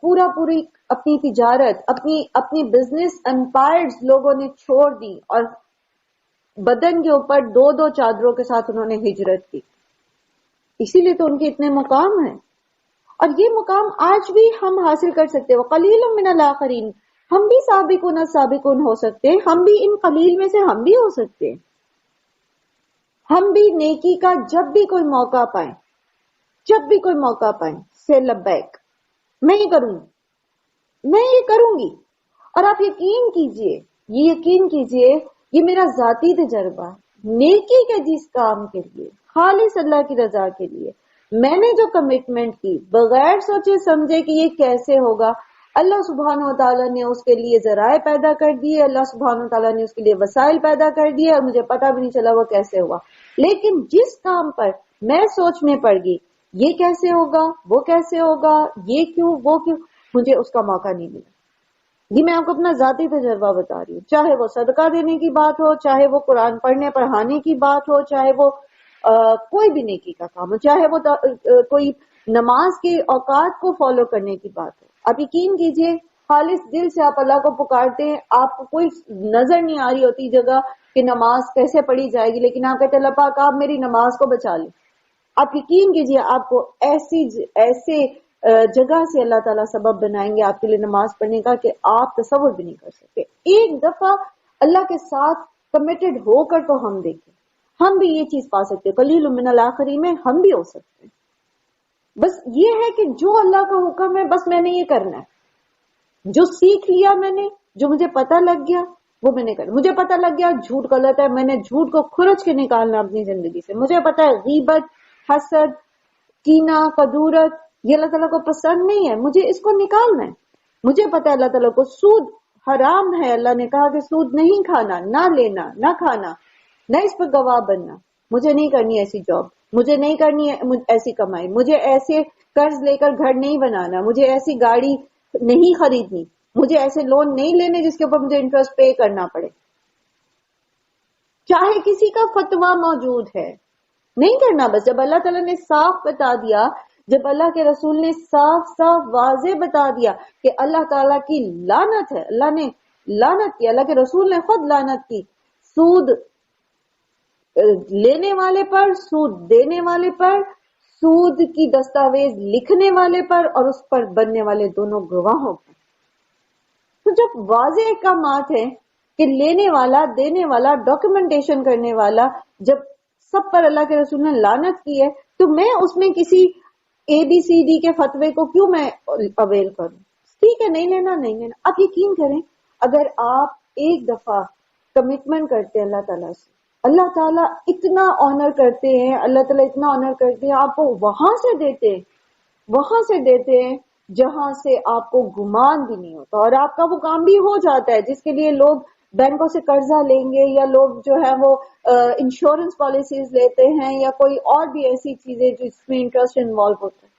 پوری اپنی تجارت، اپنی بزنس امپائرز لوگوں نے چھوڑ دی اور بدن کے اوپر دو دو چادروں کے ساتھ انہوں نے ہجرت کی. اسی لیے تو ان کے اتنے مقام ہیں. اور یہ مقام آج بھی ہم حاصل کر سکتے. وَقَلِيلٌ مِّنَ الْآخِرِينَ. ہم بھی سابقون ہو سکتے ہیں، ہم بھی ان قلیل میں سے ہم بھی ہو سکتے ہیں. ہم بھی نیکی کا جب بھی کوئی موقع پائیں سے لبیک، میں یہ کروں گی، میں یہ کروں گی. اور آپ یقین کیجئے یہ میرا ذاتی تجربہ ہے. نیکی کے جس کام کے لیے، خالص اللہ کی رضا کے لیے میں نے جو کمٹمنٹ کی بغیر سوچے سمجھے کہ یہ کیسے ہوگا، اللہ سبحانہ و تعالیٰ نے اس کے لیے ذرائع پیدا کر دیے، اللہ سبحانہ و تعالیٰ نے اس کے لیے وسائل پیدا کر دیے اور مجھے پتہ بھی نہیں چلا وہ کیسے ہوا. لیکن جس کام پر میں سوچ میں پڑ گئی یہ کیسے ہوگا، وہ کیسے ہوگا، یہ کیوں، وہ کیوں، مجھے اس کا موقع نہیں ملا. یہ میں آپ کو اپنا ذاتی تجربہ بتا رہی ہوں. چاہے وہ صدقہ دینے کی بات ہو، چاہے وہ قرآن پڑھنے پڑھانے کی بات ہو، چاہے وہ کوئی بھی نیکی کا کام ہو، چاہے وہ کوئی نماز کے اوقات کو فالو کرنے کی بات ہو. آپ یقین کیجئے خالص دل سے آپ اللہ کو پکارتے ہیں، آپ کو کوئی نظر نہیں آ رہی ہوتی جگہ کہ نماز کیسے پڑھی جائے گی، لیکن آپ کہتے اللہ پاک آپ میری نماز کو بچا لیں. آپ یقین کیجئے آپ کو ایسے جگہ سے اللہ تعالیٰ سبب بنائیں گے آپ کے لیے نماز پڑھنے کا کہ آپ تصور بھی نہیں کر سکتے. ایک دفعہ اللہ کے ساتھ کمیٹڈ ہو کر تو ہم دیکھیں، ہم بھی یہ چیز پا سکتے. قلیل من الآخرین میں ہم بھی ہو سکتے. بس یہ ہے کہ جو اللہ کا حکم ہے بس میں نے یہ کرنا ہے. جو سیکھ لیا میں نے، جو مجھے پتہ لگ گیا وہ میں نے کرنا. مجھے پتہ لگ گیا جھوٹ غلط ہے، میں نے جھوٹ کو کھرچ کے نکالنا اپنی زندگی سے. مجھے پتہ ہے غیبت، حسد، کینہ، کدورت یہ اللہ تعالیٰ کو پسند نہیں ہے، مجھے اس کو نکالنا ہے. مجھے پتہ ہے اللہ تعالیٰ کو سود حرام ہے، اللہ نے کہا کہ سود نہیں کھانا، نہ لینا، نہ کھانا، نہ اس پر گواہ بننا. مجھے نہیں کرنی ایسی جاب، مجھے نہیں کرنی ایسی کمائی، مجھے ایسے قرض لے کر گھر نہیں بنانا، مجھے ایسی گاڑی نہیں خریدنی، مجھے ایسے لون نہیں لینے جس کے اوپر مجھے انٹرسٹ پے کرنا پڑے. چاہے کسی کا فتویٰ موجود ہے، نہیں کرنا. بس جب اللہ تعالیٰ نے صاف بتا دیا، جب اللہ کے رسول نے صاف واضح بتا دیا کہ اللہ تعالیٰ کی لعنت ہے، اللہ نے لعنت کی، اللہ کے رسول نے خود لعنت کی سود لینے والے پر، سود دینے والے پر، سود کی دستاویز لکھنے والے پر اور اس پر بننے والے دونوں گواہوں پر. تو جب واضح احکامات ہیں کہ لینے والا، دینے والا، ڈاکیومنٹیشن کرنے والا، جب سب پر اللہ کے رسول نے لعنت کی ہے تو میں اس میں کسی ABCD کے فتوے کو کیوں میں اویل کروں. ٹھیک ہے نہیں لینا نہیں لینا. آپ یقین کریں اگر آپ ایک دفعہ کمٹمنٹ کرتے ہیں اللہ تعالیٰ سے، اللہ تعالیٰ اتنا آنر کرتے ہیں، اللہ تعالیٰ اتنا آنر کرتے ہیں، آپ کو وہاں سے دیتے ہیں جہاں سے آپ کو گمان بھی نہیں ہوتا، اور آپ کا وہ کام بھی ہو جاتا ہے جس کے لیے لوگ بینکوں سے قرضہ لیں گے، یا لوگ جو ہے وہ انشورنس پالیسیز لیتے ہیں، یا کوئی اور بھی ایسی چیزیں جس میں انٹرسٹ انوالو ہوتا ہے۔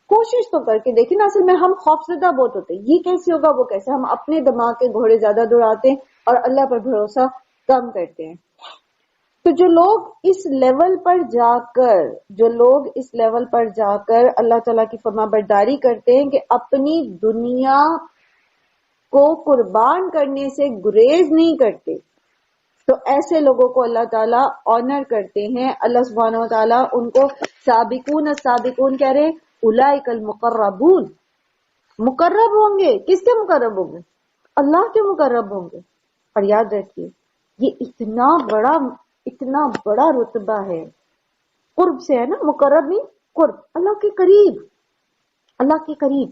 کوشش تو کر کے دیکھیں نا، اصل میں ہم خوفزدہ بہت ہوتے ہیں، یہ کیسے ہوگا وہ کیسے، ہم اپنے دماغ کے گھوڑے زیادہ دوڑاتے ہیں اور اللہ پر بھروسہ کم کرتے ہیں۔ تو جو لوگ اس لیول پر جا کر اللہ تعالیٰ کی فرما برداری کرتے ہیں کہ اپنی دنیا کو قربان کرنے سے گریز نہیں کرتے، تو ایسے لوگوں کو اللہ تعالیٰ آنر کرتے ہیں۔ اللہ سبحانہ و تعالیٰ ان کو سابقون السابقون کہہ رہے، اولئک المقربون، مقرب ہوں گے۔ کس کے مقرب ہوں گے؟ اللہ کے مقرب ہوں گے۔ اور یاد رکھیے یہ اتنا بڑا رتبہ ہے، قرب سے ہے نا، مقرب نہیں قرب، اللہ کے قریب، اللہ کے قریب۔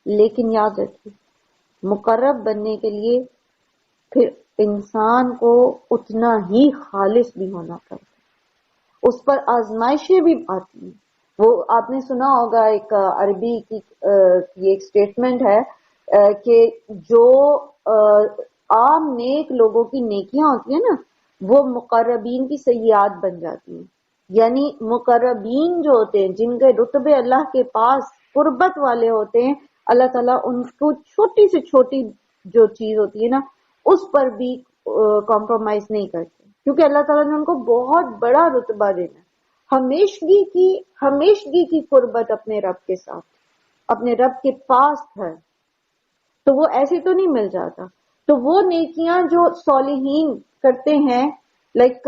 لیکن یاد رکھیے مقرب بننے کے لیے پھر انسان کو اتنا ہی خالص بھی ہونا پڑتا، اس پر آزمائشیں بھی آتی ہیں۔ وہ آپ نے سنا ہوگا ایک عربی کی یہ ایک سٹیٹمنٹ ہے کہ جو عام نیک لوگوں کی نیکیاں ہوتی ہیں نا، وہ مقربین کی سیئات بن جاتی ہیں۔ یعنی مقربین جو ہوتے ہیں، جن کے رتبے اللہ کے پاس قربت والے ہوتے ہیں، اللہ تعالیٰ ان کو چھوٹی سے چھوٹی جو چیز ہوتی ہے نا اس پر بھی کمپرومائز نہیں کرتے، کیونکہ اللہ تعالیٰ نے ان کو بہت بڑا رتبہ دینا ہے۔ ہمیشگی کی قربت اپنے رب کے ساتھ، اپنے رب کے پاس ہے، تو وہ ایسے تو نہیں مل جاتا۔ تو وہ نیکیاں جو صالحین کرتے ہیں، لائک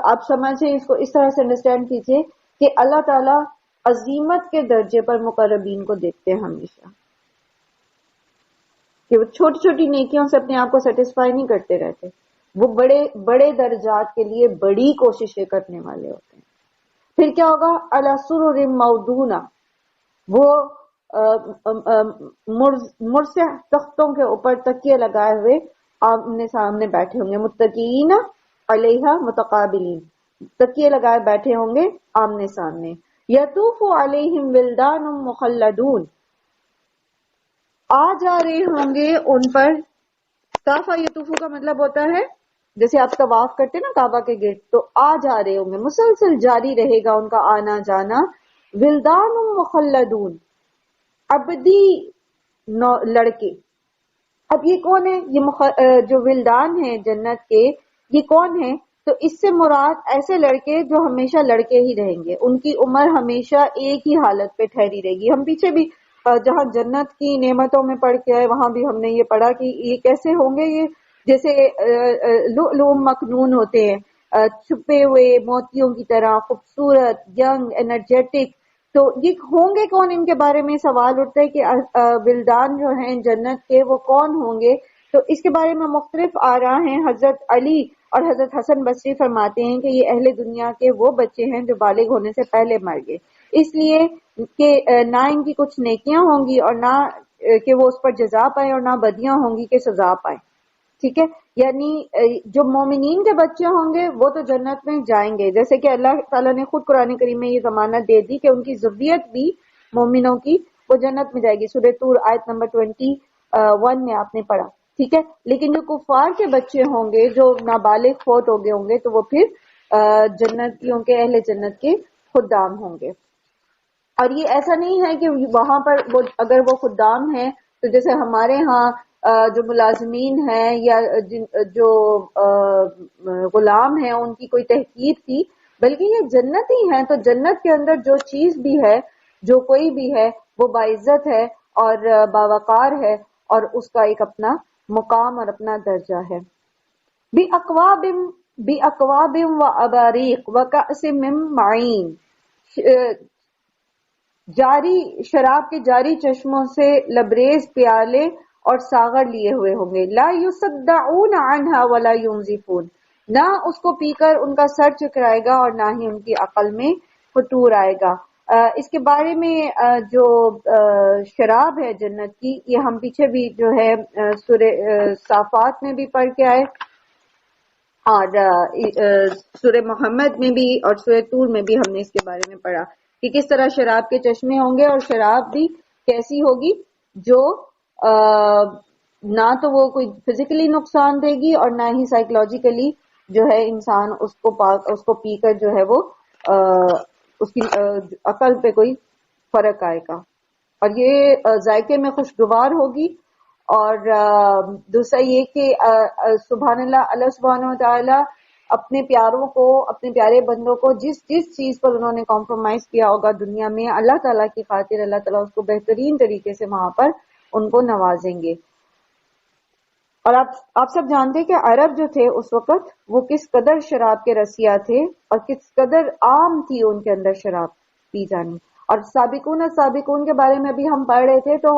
آپ سمجھیں اس کو اس طرح سے انڈرسٹینڈ کیجئے کہ اللہ تعالیٰ عظیمت کے درجے پر مقربین کو دیکھتے ہیں ہمیشہ، کہ وہ چھوٹی چھوٹی نیکیوں سے اپنے آپ کو سیٹسفائی نہیں کرتے رہتے، وہ بڑے بڑے درجات کے لیے بڑی کوششیں کرنے والے ہوتے ہیں۔ پھر کیا ہوگا؟ علی سرر موضونہ، وہ مرصع تختوں کے اوپر تکیے لگائے ہوئے آمنے سامنے بیٹھے ہوں گے، متکئین علیہا متقابلین، تکیے لگائے بیٹھے ہوں گے آمنے سامنے۔ یطوف علیہم ولدان مخلدون، آ جا رہے ہوں گے ان پر، طافہ یطوفو کا مطلب ہوتا ہے جیسے آپ طواف کرتے ہیں نا کعبہ کے گرد، تو آ جا رہے ہوں گے، مسلسل جاری رہے گا ان کا آنا جانا۔ ولدان مخلدون، ابدی لڑکے۔ اب یہ کون ہے؟ یہ جو ولدان ہیں جنت کے، یہ کون ہیں؟ تو اس سے مراد ایسے لڑکے جو ہمیشہ لڑکے ہی رہیں گے، ان کی عمر ہمیشہ ایک ہی حالت پہ ٹھہری رہے گی۔ ہم پیچھے بھی جہاں جنت کی نعمتوں میں پڑھ کے آئے وہاں بھی ہم نے یہ پڑھا کہ یہ کیسے ہوں گے، یہ جیسے لؤلؤ مکنون ہوتے ہیں، چھپے ہوئے موتیوں کی طرح خوبصورت، ینگ، انرجیٹک۔ تو یہ ہوں گے کون؟ ان کے بارے میں سوال اٹھتا ہے کہ ولدان جو ہیں جنت کے وہ کون ہوں گے؟ تو اس کے بارے میں مختلف آراء ہیں۔ حضرت علی اور حضرت حسن بصری فرماتے ہیں کہ یہ اہل دنیا کے وہ بچے ہیں جو بالغ ہونے سے پہلے مر گئے، اس لیے کہ نہ ان کی کچھ نیکیاں ہوں گی اور نہ کہ وہ اس پر جزا پائیں، اور نہ بدیاں ہوں گی کہ سزا پائیں۔ ٹھیک ہے، یعنی جو مومنین کے بچے ہوں گے وہ تو جنت میں جائیں گے، جیسے کہ اللہ تعالیٰ نے خود قرآن کریم میں یہ ضمانت دے دی کہ ان کی ذریت بھی مومنوں کی وہ جنت میں جائے گی۔ سورہ طور آیت نمبر 21 میں آپ نے پڑھا، ٹھیک ہے۔ لیکن جو کفار کے بچے ہوں گے جو نابالغ فوت ہو گئے ہوں گے تو وہ پھر جنتیوں کے، اہل جنت کے خدام ہوں گے۔ اور یہ ایسا نہیں ہے کہ وہاں پر اگر وہ خدام ہیں تو جیسے ہمارے ہاں جو ملازمین ہیں یا جو غلام ہیں ان کی کوئی تحقیر تھی، بلکہ یہ جنتی ہیں، تو جنت کے اندر جو چیز بھی ہے، جو کوئی بھی ہے، وہ باعزت ہے اور باوقار ہے، اور اس کا ایک اپنا مقام اور اپنا درجہ ہے۔ بِأَكْوَابٍ وَأَبَارِيقَ وَكَأْسٍ مِّن مَّعِينٍ، جاری شراب کے جاری چشموں سے لبریز پیالے اور ساغر لیے ہوئے ہوں گے۔ لا یصدعون عنہا ولا ینزفون، نہ اس کو پی کر ان کا سر چکرائے گا اور نہ ہی ان کی عقل میں فطور آئے گا۔ اس کے بارے میں جو شراب ہے جنت کی، یہ ہم پیچھے بھی جو ہے سورہ صافات میں بھی پڑھ کے آئے اور سورہ محمد میں بھی اور سورہ طور میں بھی ہم نے اس کے بارے میں پڑھا کہ کس طرح شراب کے چشمے ہوں گے، اور شراب بھی کیسی ہوگی جو نہ تو وہ کوئی فزیکلی نقصان دے گی اور نہ ہی سائیکولوجیکلی جو ہے انسان اس کو پی کر جو ہے وہ اس کی عقل پہ کوئی فرق آئے گا، اور یہ ذائقے میں خوشگوار ہوگی. اور دوسرا یہ کہ سبحان اللہ سبحانہ و تعالی اپنے پیاروں کو، اپنے پیارے بندوں کو جس چیز پر انہوں نے کمپرومائز کیا ہوگا دنیا میں، اللہ تعالیٰ کی خاطر اللہ تعالیٰ اس کو بہترین طریقے سے وہاں پر ان کو نوازیں گے. اور آپ سب جانتے ہیں کہ عرب جو تھے اس وقت وہ کس قدر شراب کے رسیا تھے اور کس قدر عام تھی ان کے اندر شراب پی جانی. اور سابقون کے بارے میں بھی ہم پڑھ رہے تھے، تو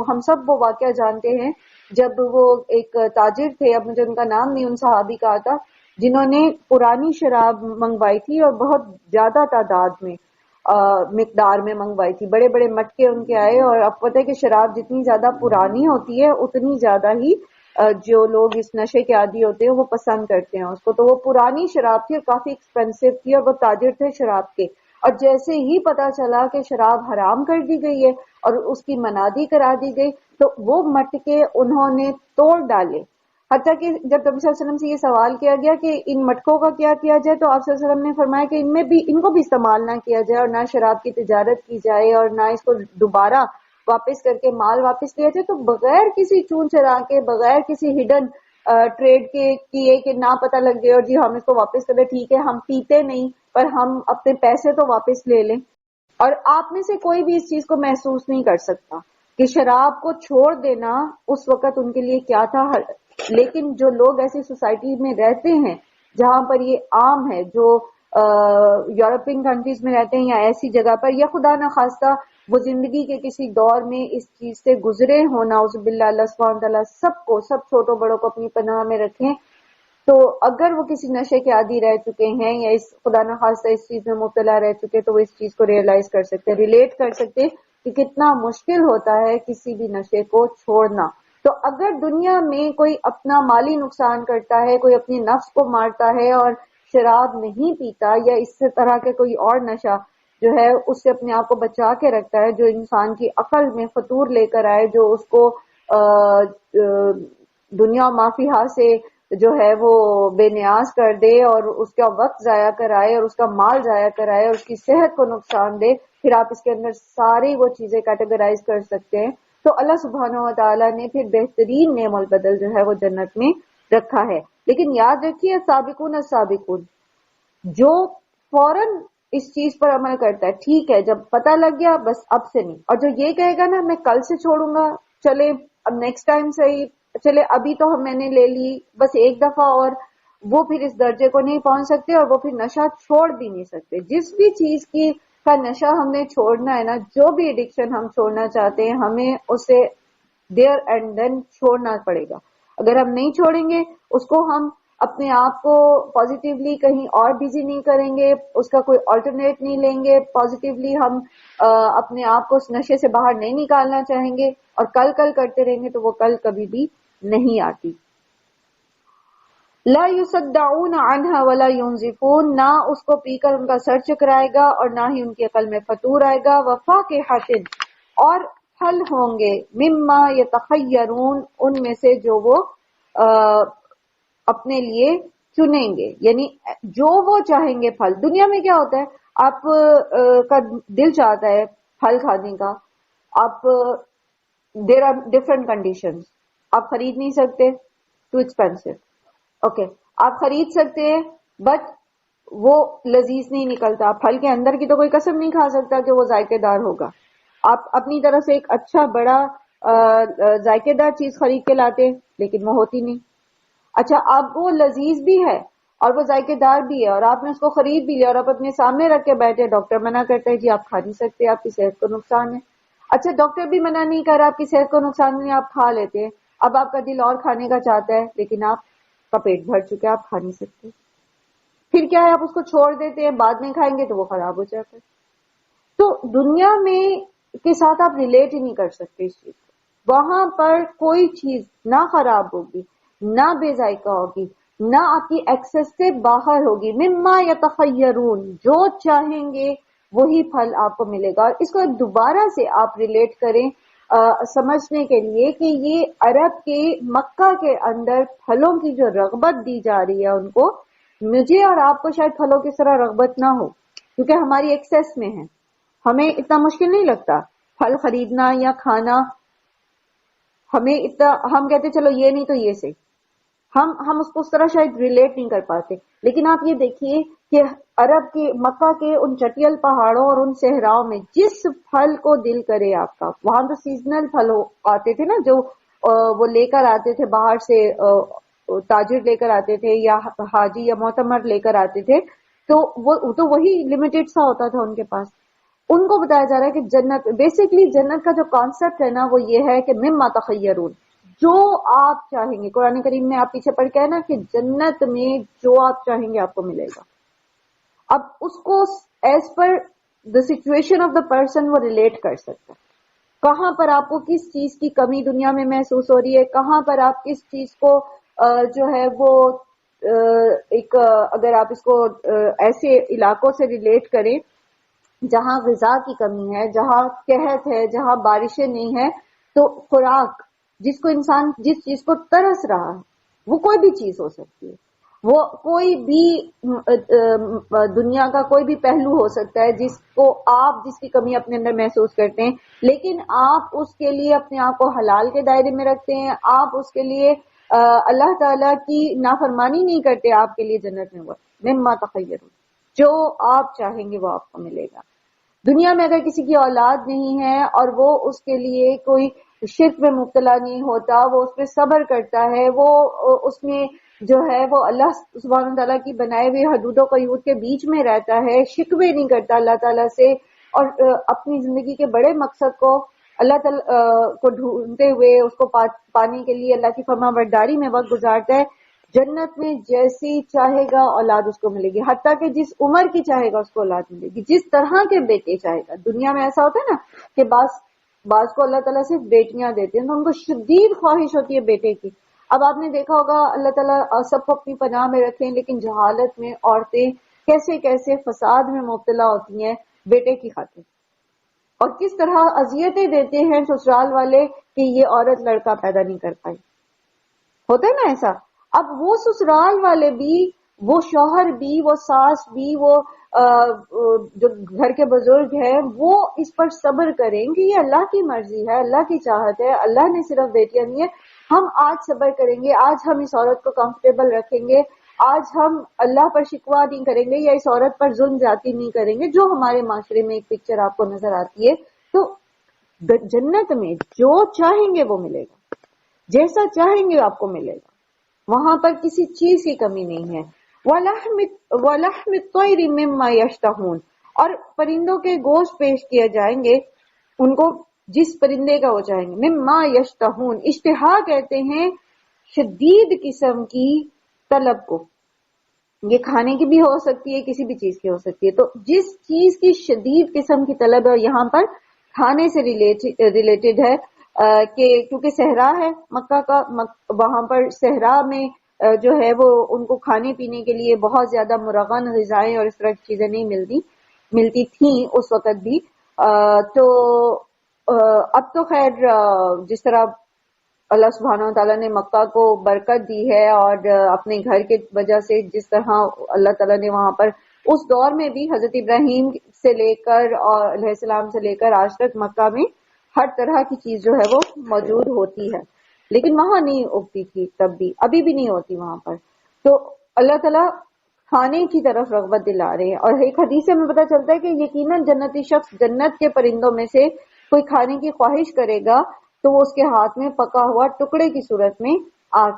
ہم سب وہ واقعہ جانتے ہیں جب وہ ایک تاجر تھے، اب مجھے ان کا نام نہیں ان صحابی کا آتا، جنہوں نے پرانی شراب منگوائی تھی اور بہت زیادہ تعداد میں مقدار میں منگوائی تھی. بڑے بڑے مٹکے ان کے آئے، اور اب پتہ ہے کہ شراب جتنی زیادہ پرانی ہوتی ہے اتنی زیادہ ہی جو لوگ اس نشے کے عادی ہوتے ہیں وہ پسند کرتے ہیں اس کو. تو وہ پرانی شراب تھی اور کافی ایکسپینسو تھی، اور وہ تاجر تھے شراب کے. اور جیسے ہی پتا چلا کہ شراب حرام کر دی گئی ہے اور اس کی منادی کرا دی گئی، تو وہ مٹکے انہوں نے توڑ ڈالے. حتیٰ کہ جب نبی صلی اللہ علیہ وسلم سے یہ سوال کیا گیا کہ ان مٹکوں کا کیا کیا جائے، تو آپ صلی اللہ علیہ وسلم نے فرمایا کہ ان کو بھی استعمال نہ کیا جائے، اور نہ شراب کی تجارت کی جائے، اور نہ اس کو دوبارہ واپس کر کے مال واپس لیا جائے. تو بغیر کسی چون چرا کے، بغیر کسی ہڈن ٹریڈ کے کیے کہ نہ پتہ لگ گئے اور جی ہم اس کو واپس کر دیں، ٹھیک ہے ہم پیتے نہیں پر ہم اپنے پیسے تو واپس لے لیں. اور آپ میں سے کوئی بھی اس چیز کو محسوس نہیں کر سکتا کہ شراب کو چھوڑ دینا اس وقت ان کے لیے کیا تھا. لیکن جو لوگ ایسی سوسائٹی میں رہتے ہیں جہاں پر یہ عام ہے، جو یورپین کنٹریز میں رہتے ہیں یا ایسی جگہ پر، یا خدا نخواستہ وہ زندگی کے کسی دور میں اس چیز سے گزرے ہونا، اعوذ باللہ، اللہ سبحانہ تعالیٰ سب چھوٹوں بڑوں کو اپنی پناہ میں رکھیں. تو اگر وہ کسی نشے کے عادی رہ چکے ہیں یا اس خدا نخواستہ اس چیز میں مبتلا رہ چکے، تو وہ اس چیز کو ریئلائز کر سکتے ہیں، ریلیٹ کر سکتے ہیں کہ کتنا مشکل ہوتا ہے کسی بھی نشے کو چھوڑنا. تو اگر دنیا میں کوئی اپنا مالی نقصان کرتا ہے، کوئی اپنی نفس کو مارتا ہے اور شراب نہیں پیتا، یا اس طرح کے کوئی اور نشہ جو ہے اس سے اپنے آپ کو بچا کے رکھتا ہے، جو انسان کی عقل میں فطور لے کر آئے، جو اس کو دنیا مافیہا سے جو ہے وہ بے نیاز کر دے اور اس کا وقت ضائع کرائے اور اس کا مال ضائع کرائے اور اس کی صحت کو نقصان دے، پھر آپ اس کے اندر ساری وہ چیزیں کیٹیگرائز کر سکتے ہیں. تو اللہ سبحانہ و تعالیٰ نے پھر بہترین نعم البدل جو ہے وہ جنت میں رکھا ہے. لیکن یاد رکھیے السابقون جو فوراً اس چیز پر عمل کرتا ہے، ٹھیک ہے جب پتہ لگ گیا بس اب سے نہیں، اور جو یہ کہے گا نا میں کل سے چھوڑوں گا، چلے اب نیکسٹ ٹائم صحیح، چلے ابھی تو میں نے لے لی بس ایک دفعہ، اور وہ پھر اس درجے کو نہیں پہنچ سکتے اور وہ پھر نشہ چھوڑ بھی نہیں سکتے. جس بھی چیز کی کا نشہ ہم نے چھوڑنا ہے نا، جو بھی ایڈکشن ہم چھوڑنا چاہتے ہیں، ہمیں اسے دیر اینڈ دین چھوڑنا پڑے گا. اگر ہم نہیں چھوڑیں گے اس کو، ہم اپنے آپ کو پازیٹیولی کہیں اور بزی نہیں کریں گے، اس کا کوئی آلٹرنیٹ نہیں لیں گے، پازیٹیولی ہم اپنے آپ کو اس نشے سے باہر نہیں نکالنا چاہیں گے، اور کل کرتے رہیں گے تو وہ کل کبھی بھی نہیں آتی. لا یصدعون عنها ولا ينزفون، نہ اس کو پی کر ان کا سر چکرائے گا اور نہ ہی ان کی عقل میں فطور آئے گا. وفاکہۃ، اور پھل ہوں گے، مما یتخیرون، ان میں سے جو وہ اپنے لیے چنیں گے، یعنی جو وہ چاہیں گے پھل. دنیا میں کیا ہوتا ہے، آپ کا دل چاہتا ہے پھل کھانے کا، آپ دیر آر ڈفرنٹ کنڈیشنز، آپ خرید نہیں سکتے، ٹو ایکسپینسو، اوکے آپ خرید سکتے ہیں بٹ وہ لذیذ نہیں نکلتا. پھل کے اندر کی تو کوئی قسم نہیں کھا سکتا کہ وہ ذائقے دار ہوگا. آپ اپنی طرف سے ایک اچھا بڑا ذائقے دار چیز خرید کے لاتے لیکن وہ ہوتی نہیں. اچھا اب وہ لذیذ بھی ہے اور وہ ذائقے دار بھی ہے اور آپ نے اس کو خرید بھی لیا اور آپ اپنے سامنے رکھ کے بیٹھے، ڈاکٹر منع کرتا ہے جی آپ کھا نہیں سکتے، آپ کی صحت کو نقصان ہے. اچھا ڈاکٹر بھی منع نہیں کر رہا، آپ کی صحت کو نقصان نہیں، آپ کھا لیتے ہیں. اب آپ کا دل اور کھانے کا چاہتا ہے لیکن آپ کا پیٹ بھر چکا ہے، آپ کھا نہیں سکتے. پھر کیا ہے، آپ اس کو چھوڑ دیتے ہیں، بعد میں کھائیں گے تو وہ خراب ہو جاتا ہے. تو دنیا میں کے ساتھ آپ ریلیٹ ہی نہیں کر سکتے اس چیز کو. وہاں پر کوئی چیز نہ خراب ہوگی، نہ بے ذائقہ ہوگی، نہ آپ کی ایکسس سے باہر ہوگی. مما یتخیرون، جو چاہیں گے وہی پھل آپ کو ملے گا. اور اس کو دوبارہ سے آپ ریلیٹ کریں سمجھنے کے لیے کہ یہ عرب کے مکہ کے اندر پھلوں کی جو رغبت دی جا رہی ہے ان کو، مجھے اور آپ کو شاید پھلوں کی طرح رغبت نہ ہو کیونکہ ہماری ایکسیس میں ہے، ہمیں اتنا مشکل نہیں لگتا پھل خریدنا یا کھانا. ہمیں اتنا ہم کہتے چلو یہ نہیں تو یہ سے، ہم اس کو اس طرح شاید ریلیٹ نہیں کر پاتے. لیکن آپ یہ دیکھیے کہ عرب کے مکہ کے ان چٹیل پہاڑوں اور ان صحراؤں میں جس پھل کو دل کرے آپ کا، وہاں تو سیزنل پھل آتے تھے نا جو وہ لے کر آتے تھے باہر سے، تاجر لے کر آتے تھے یا حاجی یا معتمر لے کر آتے تھے، تو وہی لمیٹڈ سا ہوتا تھا ان کے پاس. ان کو بتایا جا رہا ہے کہ جنت، بیسیکلی جنت کا جو کانسیپٹ ہے نا وہ یہ ہے کہ مما تخیرون، جو آپ چاہیں گے. قرآن کریم میں آپ پیچھے پڑھ کے ہے نا کہ جنت میں جو آپ چاہیں گے آپ کو ملے گا. اب اس کو as per the situation of the person وہ ریلیٹ کر سکتا ہے. کہاں پر آپ کو کس چیز کی کمی دنیا میں محسوس ہو رہی ہے، کہاں پر آپ کس چیز کو جو ہے وہ ایک اگر آپ اس کو ایسے علاقوں سے ریلیٹ کریں جہاں غذا کی کمی ہے، جہاں قحط ہے، جہاں بارشیں نہیں ہیں، تو خوراک جس کو انسان جس چیز کو ترس رہا ہے وہ کوئی بھی چیز ہو سکتی ہے، وہ کوئی بھی دنیا کا کوئی بھی پہلو ہو سکتا ہے جس کو آپ جس کی کمی اپنے اندر محسوس کرتے ہیں، لیکن آپ اس کے لیے اپنے آپ کو حلال کے دائرے میں رکھتے ہیں، آپ اس کے لیے اللہ تعالیٰ کی نافرمانی نہیں کرتے، آپ کے لیے جنت میں ہوا مما تخیرون، جو آپ چاہیں گے وہ آپ کو ملے گا. دنیا میں اگر کسی کی اولاد نہیں ہے اور وہ اس کے لیے کوئی شرک میں مبتلا نہیں ہوتا، وہ اس پہ صبر کرتا ہے، وہ اس میں جو ہے وہ اللہ سبحانہ تعالیٰ کی بنائے ہوئے حدود و قیود کے بیچ میں رہتا ہے، شکوے نہیں کرتا اللہ تعالیٰ سے، اور اپنی زندگی کے بڑے مقصد کو اللہ تعالیٰ کو ڈھونڈتے ہوئے اس کو پانے کے لیے اللہ کی فرما برداری میں وقت گزارتا ہے، جنت میں جیسی چاہے گا اولاد اس کو ملے گی، حتیٰ کہ جس عمر کی چاہے گا اس کو اولاد ملے گی، جس طرح کے بیٹے چاہے گا. دنیا میں ایسا ہوتا ہے نا کہ بعض کو اللہ تعالیٰ صرف بیٹیاں دیتے ہیں تو ان کو شدید خواہش ہوتی ہے بیٹے کی. اب آپ نے دیکھا ہوگا اللہ تعالیٰ سب کو اپنی پناہ میں رکھیں، لیکن جہالت میں عورتیں کیسے کیسے فساد میں مبتلا ہوتی ہیں بیٹے کی خاطر، اور کس طرح اذیتیں دیتے ہیں سسرال والے کہ یہ عورت لڑکا پیدا نہیں کر پائی. ہوتا ہے نا ایسا. اب وہ سسرال والے بھی، وہ شوہر بھی، وہ ساس بھی، وہ جو گھر کے بزرگ ہیں وہ اس پر صبر کریں کہ یہ اللہ کی مرضی ہے، اللہ کی چاہت ہے، اللہ نے صرف بیٹیاں نہیں ہے. ہم آج صبر کریں گے، آج ہم اس عورت کو کمفرٹیبل رکھیں گے، آج ہم اللہ پر شکوہ نہیں کریں گے یا اس عورت پر ظلم زیادتی نہیں کریں گے، جو ہمارے معاشرے میں ایک پکچر آپ کو نظر آتی ہے. تو جنت میں جو چاہیں گے وہ ملے گا، جیسا چاہیں گے آپ کو ملے گا، وہاں پر کسی چیز کی کمی نہیں ہے. وَلَحْمِ الطَّيْرِ مِمَّا يَشْتَهُونَ، اور پرندوں کے گوشت پیش کیے جائیں گے ان کو جس پرندے کا وہ چاہیں گے. مِمَّا يَشْتَهُونَ، اشتہا کہتے ہیں شدید قسم کی طلب کو، یہ کھانے کی بھی ہو سکتی ہے، کسی بھی چیز کی ہو سکتی ہے. تو جس چیز کی شدید قسم کی طلب ہے، یہاں پر کھانے سے ریلیٹڈ ہے کہ کیونکہ صحرا ہے مکہ کا، وہاں پر صحرا میں جو ہے وہ ان کو کھانے پینے کے لیے بہت زیادہ مرغن غذائیں اور اس طرح کی چیزیں نہیں ملتی تھیں اس وقت بھی. تو اب تو خیر جس طرح اللہ سبحانہ تعالیٰ نے مکہ کو برکت دی ہے اور اپنے گھر کے وجہ سے جس طرح اللہ تعالیٰ نے وہاں پر اس دور میں بھی حضرت ابراہیم سے لے کر اور علیہ السلام سے لے کر آج تک مکہ میں ہر طرح کی چیز جو ہے وہ موجود ہوتی ہے، لیکن وہاں نہیں اگتی تھی تب بھی، ابھی بھی نہیں ہوتی وہاں پر. تو اللہ تعالیٰ کھانے کی طرف رغبت دلا رہے ہیں. اور ایک حدیث سے ہمیں پتہ چلتا ہے کہ یقیناً جنتی شخص جنت کے پرندوں میں سے کوئی کھانے کی خواہش کرے گا تو وہ اس کے ہاتھ میں پکا ہوا ٹکڑے کی صورت میں آ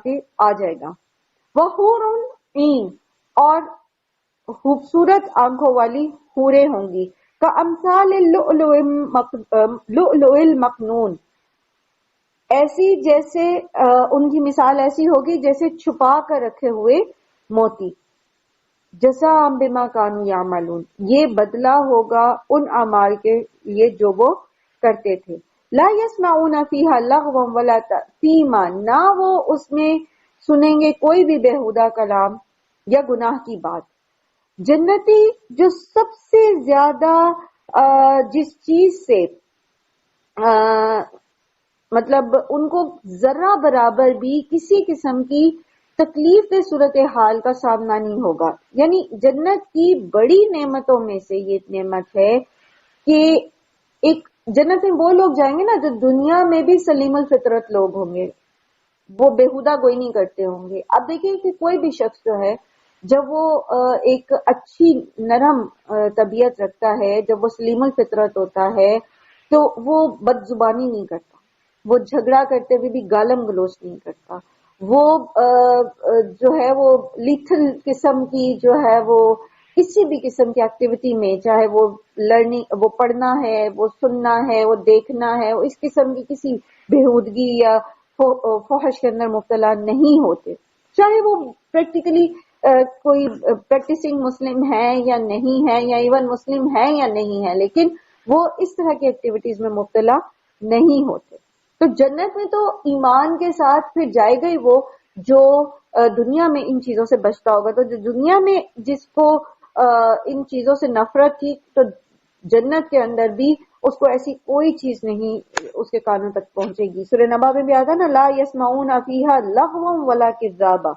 جائے گا. وحور عین، اور خوبصورت آنکھوں والی حوریں ہوں گی. کامثال اللؤلؤ المکنون، ایسی جیسے ان کی مثال ایسی ہوگی جیسے چھپا کر رکھے ہوئے موتی. جزاء بما کانوا یعملون، یہ بدلہ ہوگا ان اعمال کے لیے جو وہ کرتے تھے. لا يسمعون فيها لغوا ولا تأثیما، نہ وہ اس میں سنیں گے کوئی بھی بےہودہ کلام یا گناہ کی بات. جنتی جو سب سے زیادہ جس چیز سے مطلب ان کو ذرہ برابر بھی کسی قسم کی تکلیف دہ صورتحال کا سامنا نہیں ہوگا. یعنی جنت کی بڑی نعمتوں میں سے یہ نعمت ہے کہ ایک جنت میں وہ لوگ جائیں گے نا جو دنیا میں بھی سلیم الفطرت لوگ ہوں گے, وہ بےہودہ گوئی نہیں کرتے ہوں گے. اب دیکھیں کہ کوئی بھی شخص جو ہے جب وہ ایک اچھی نرم طبیعت رکھتا ہے, جب وہ سلیم الفطرت ہوتا ہے تو وہ بد زبانی نہیں کرتا, وہ جھگڑا کرتے ہوئے بھی گالم گلوچ نہیں کرتا, وہ جو ہے وہ لیتھل قسم کی جو ہے وہ کسی بھی قسم کی ایکٹیویٹی میں, چاہے وہ لرننگ, وہ پڑھنا ہے, وہ سننا ہے, وہ دیکھنا ہے, وہ اس قسم کی کسی بےہودگی یا فحش کے اندر مبتلا نہیں ہوتے, چاہے وہ پریکٹیکلی کوئی پریکٹسنگ مسلم ہے یا نہیں ہے, یا ایون مسلم ہے یا نہیں ہے, لیکن وہ اس طرح کی ایکٹیویٹیز میں مبتلا نہیں ہوتے. تو جنت میں تو ایمان کے ساتھ پھر جائے گا ہی وہ جو دنیا میں ان چیزوں سے بچتا ہوگا. تو جو دنیا میں جس کو ان چیزوں سے نفرت تھی, تو جنت کے اندر بھی اس کو ایسی کوئی چیز نہیں اس کے کانوں تک پہنچے گی. سورہ نبا میں بھی آتا نا, لا یسمعون فیہا لغوا ولا کذابا,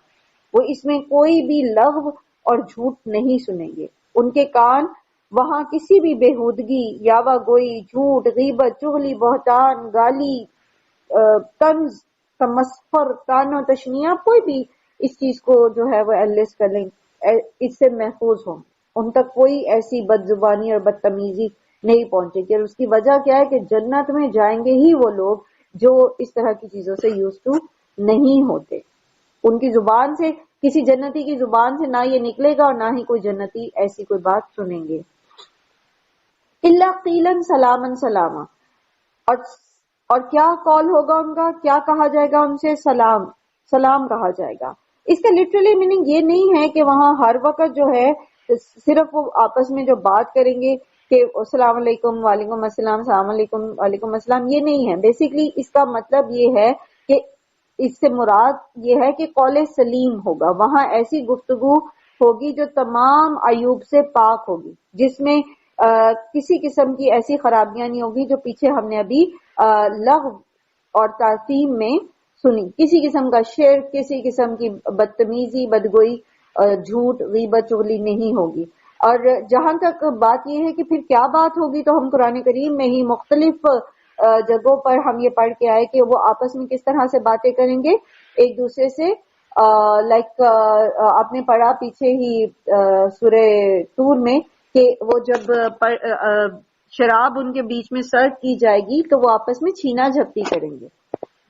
وہ اس میں کوئی بھی لغو اور جھوٹ نہیں سنیں گے. ان کے کان وہاں کسی بھی بےہودگی, یاوہ گوئی, جھوٹ, غیبت, چغلی, بہتان, گالی, طنز, تمسخر, تان و تشنیع, کوئی بھی اس چیز کو جو ہے وہ ایلس کر لیں, اس سے محفوظ ہوں. ان تک کوئی ایسی بد زبانی اور بدتمیزی نہیں پہنچے گی. اور اس کی وجہ کیا ہے کہ جنت میں جائیں گے ہی وہ لوگ جو اس طرح کی چیزوں سے یوز ٹو نہیں ہوتے. ان کی زبان سے, کسی جنتی کی زبان سے نہ یہ نکلے گا اور نہ ہی کوئی جنتی ایسی کوئی بات سنیں گے. الا قیلا سلاما سلاما, اور کیا قول ہوگا ان کا, کیا کہا جائے گا ان سے, سلام, سلام کہا جائے گا. اس کا لٹرلی میننگ یہ نہیں ہے کہ وہاں ہر وقت جو ہے صرف وہ آپس میں جو بات کریں گے کہ السلام علیکم, وعلیکم السلام, السلام علیکم, وعلیکم السلام, یہ نہیں ہے. بیسیکلی اس کا مطلب یہ ہے کہ اس سے مراد یہ ہے کہ قول سلیم ہوگا. وہاں ایسی گفتگو ہوگی جو تمام عیوب سے پاک ہوگی, جس میں کسی قسم کی ایسی خرابیاں نہیں ہوگی جو پیچھے ہم نے ابھی لغو اور تعظیم میں سنی. کسی قسم کا شرک, کسی قسم کی بدتمیزی, بدگوئی, جھوٹ, غیبت, چغلی نہیں ہوگی. اور جہاں تک بات یہ ہے کہ پھر کیا بات ہوگی, تو ہم قرآن کریم میں ہی مختلف جگہوں پر ہم یہ پڑھ کے آئے کہ وہ آپس میں کس طرح سے باتیں کریں گے ایک دوسرے سے. لائک آپ نے پڑھا پیچھے ہی سورہ طور میں کہ وہ جب شراب ان کے بیچ میں سرو کی جائے گی تو وہ آپس میں چھینا جھپٹی کریں گے.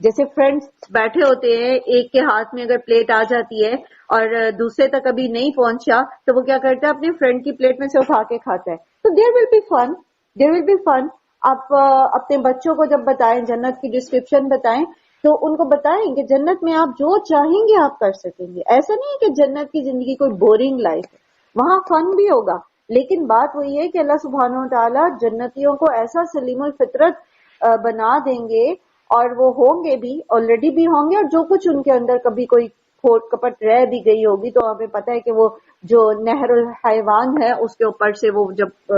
جیسے فرینڈز بیٹھے ہوتے ہیں, ایک کے ہاتھ میں اگر پلیٹ آ جاتی ہے اور دوسرے تک ابھی نہیں پہنچا تو وہ کیا کرتا ہے, اپنے فرینڈ کی پلیٹ میں سے اٹھا کے کھاتا ہے. تو دیر will be fun, there will be fun. آپ اپنے بچوں کو جب بتائیں, جنت کی ڈسکرپشن بتائیں, تو ان کو بتائیں کہ جنت میں آپ جو چاہیں گے آپ کر سکیں گے. ایسا نہیں ہے کہ جنت کی زندگی کوئی بورنگ لائف ہے, وہاں فن بھی ہوگا, لیکن بات وہی ہے کہ اللہ سبحانہ و تعالیٰ جنتیوں کو ایسا سلیم الفطرت بنا دیں گے, اور وہ ہوں گے بھی, آلریڈی بھی ہوں گے, اور جو کچھ ان کے اندر کبھی کوئی کھوٹ کپٹ رہ بھی گئی ہوگی تو ہمیں پتہ ہے کہ وہ جو نہر الحیوان ہے اس کے اوپر سے وہ جب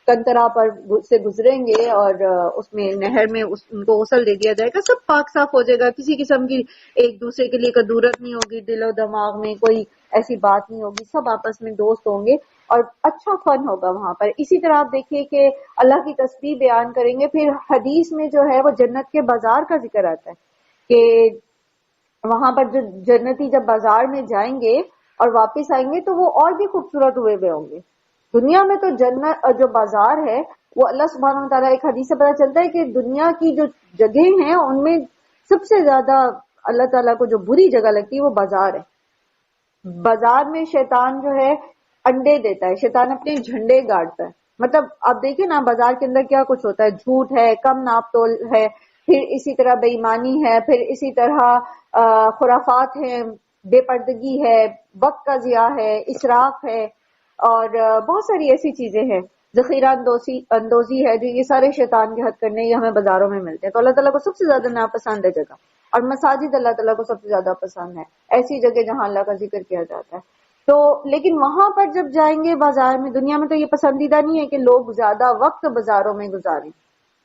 کنترا پر سے گزریں گے اور اس میں نہر میں ان کو غسل دے دیا جائے گا, سب پاک صاف ہو جائے گا. کسی قسم کی ایک دوسرے کے لیے کدورت نہیں ہوگی, دل و دماغ میں کوئی ایسی بات نہیں ہوگی, سب آپس میں دوست ہوں گے اور اچھا فن ہوگا وہاں پر. اسی طرح آپ دیکھیے کہ اللہ کی تسبیح بیان کریں گے. پھر حدیث میں جو ہے وہ جنت کے بازار کا ذکر آتا ہے کہ وہاں پر جو جنتی جب بازار میں جائیں گے اور واپس آئیں گے تو وہ اور بھی خوبصورت ہوئے ہوئے ہوں گے. دنیا میں تو جنت جو بازار ہے وہ اللہ سبحانہ و تعالیٰ, ایک حدیث سے پتہ چلتا ہے کہ دنیا کی جو جگہیں ہیں ان میں سب سے زیادہ اللہ تعالیٰ کو جو بری جگہ لگتی ہے وہ بازار ہے. بازار میں شیطان جو ہے انڈے دیتا ہے, شیطان اپنے جھنڈے گاڑتا ہے. مطلب آپ دیکھیں نا بازار کے اندر کیا کچھ ہوتا ہے, جھوٹ ہے, کم ناپ تول ہے, پھر اسی طرح بے ایمانی ہے, پھر اسی طرح خرافات ہیں, بے پردگی ہے, وقت کا ضیاع ہے, اسراف ہے, اور بہت ساری ایسی چیزیں ہیں, ذخیرہ اندوزی ہے, جو یہ سارے شیطان کے حد کرنے یہ ہمیں بازاروں میں ملتے ہیں. تو اللہ تعالیٰ کو سب سے زیادہ ناپسند ہے جگہ, اور مساجد اللہ تعالیٰ کو سب سے زیادہ پسند ہے, ایسی جگہ جہاں اللہ کا ذکر کیا جاتا ہے. تو لیکن وہاں پر جب جائیں گے بازار میں، دنیا میں تو یہ پسندیدہ نہیں ہے کہ لوگ زیادہ وقت بازاروں میں گزاریں،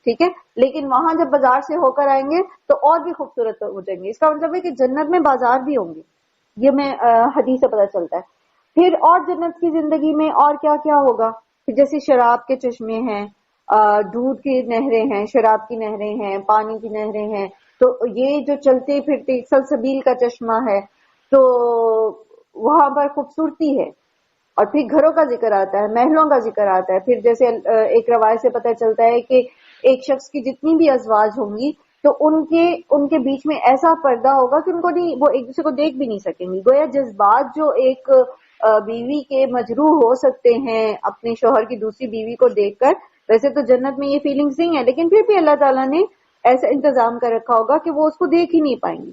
ٹھیک ہے، لیکن وہاں جب بازار سے ہو کر آئیں گے تو اور بھی خوبصورت ہو جائیں گے. اس کا مطلب ہے کہ جنت میں بازار بھی ہوں گے، یہ میں حدیث سے پتہ چلتا ہے. پھر اور جنت کی زندگی میں اور کیا کیا ہوگا، جیسے شراب کے چشمے ہیں، دودھ کی نہریں ہیں، شراب کی نہریں ہیں، پانی کی نہریں ہیں. تو یہ جو چلتے پھرتے سلسبیل کا چشمہ ہے، تو وہاں پر خوبصورتی ہے. اور پھر گھروں کا ذکر آتا ہے، محلوں کا ذکر آتا ہے. پھر جیسے ایک روایت سے پتہ چلتا ہے کہ ایک شخص کی جتنی بھی ازواج ہوں گی تو ان کے بیچ میں ایسا پردہ ہوگا کہ ان کو نہیں، وہ ایک دوسرے کو دیکھ بھی نہیں سکیں گی. گویا جذبات جو ایک بیوی کے مجروح ہو سکتے ہیں اپنے شوہر کی دوسری بیوی کو دیکھ کر، ویسے تو جنت میں یہ فیلنگز نہیں ہے، لیکن پھر بھی اللہ تعالیٰ نے ایسا انتظام کر رکھا ہوگا کہ وہ اس کو دیکھ ہی نہیں پائیں گی.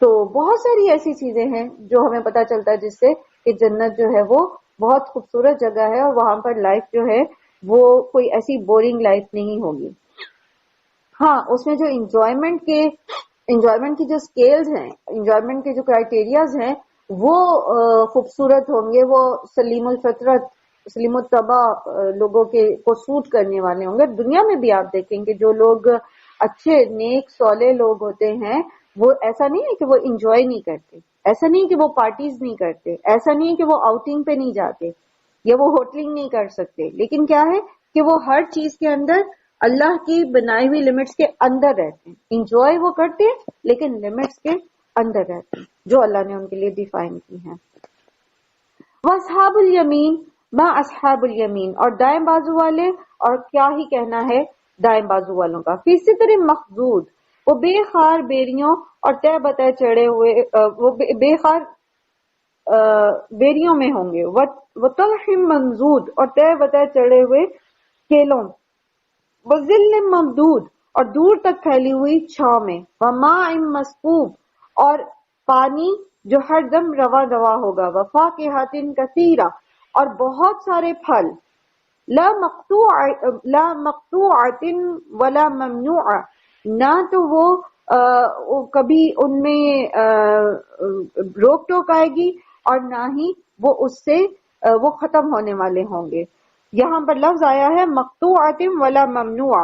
تو بہت ساری ایسی چیزیں ہیں جو ہمیں پتہ چلتا ہے جس سے کہ جنت جو ہے وہ بہت خوبصورت جگہ ہے، اور وہاں پر لائف جو ہے وہ کوئی ایسی بورنگ لائف نہیں ہوگی. ہاں، اس میں جو انجوائمنٹ کی جو سکیلز ہیں، انجوائمنٹ کے جو کرائٹیریاز ہیں وہ خوبصورت ہوں گے، وہ سلیم الفطرت، سلیم الطبع لوگوں کو سوٹ کرنے والے ہوں گے. دنیا میں بھی آپ دیکھیں کہ جو لوگ اچھے نیک صالح لوگ ہوتے ہیں، وہ ایسا نہیں ہے کہ وہ انجوائے نہیں کرتے، ایسا نہیں کہ وہ پارٹیز نہیں کرتے، ایسا نہیں کہ وہ آؤٹنگ پہ نہیں جاتے یا وہ ہوٹلنگ نہیں کر سکتے، لیکن کیا ہے کہ وہ ہر چیز کے اندر اللہ کی بنائی ہوئی لمٹس کے اندر رہتے ہیں. انجوائے وہ کرتے ہیں لیکن لمٹس کے اندر رہتے ہیں جو اللہ نے ان کے لیے ڈیفائن کی ہیں. وَأَصْحَابُ الْيَمِينَ مَا أَصْحَابُ الْيَمِينَ، اور دائیں بازو والے، اور کیا ہی کہنا ہے دائیں بازو والوں کا. فِي سِدْرٍ مَخْضُودٍ، وہ بے خار بیریوں اور تہ بتہ چڑھے ہوئے، وہ بے خار بیریوں میں ہوں گے. وَطَلْحٍ مَنضُودٍ، اور تہ بتہ چڑھے ہوئے کیلوں. وَظِلٍّ مَمْدُودٍ، اور دور تک پھیلی ہوئی چھاؤں میں. وَمَاءٍ مَّسْكُوبٍ، اور پانی جو ہر دم روا روا ہوگا. وَفَاكِهَةٍ كَثِيرَةٍ، اور بہت سارے پھل. لا مقطوعۃ ولا ممنوع، نہ تو وہ کبھی ان میں روک ٹوک آئے گی اور نہ ہی وہ اس سے وہ ختم ہونے والے ہوں گے. یہاں پر لفظ آیا ہے مقطوعۃ ولا ممنوع.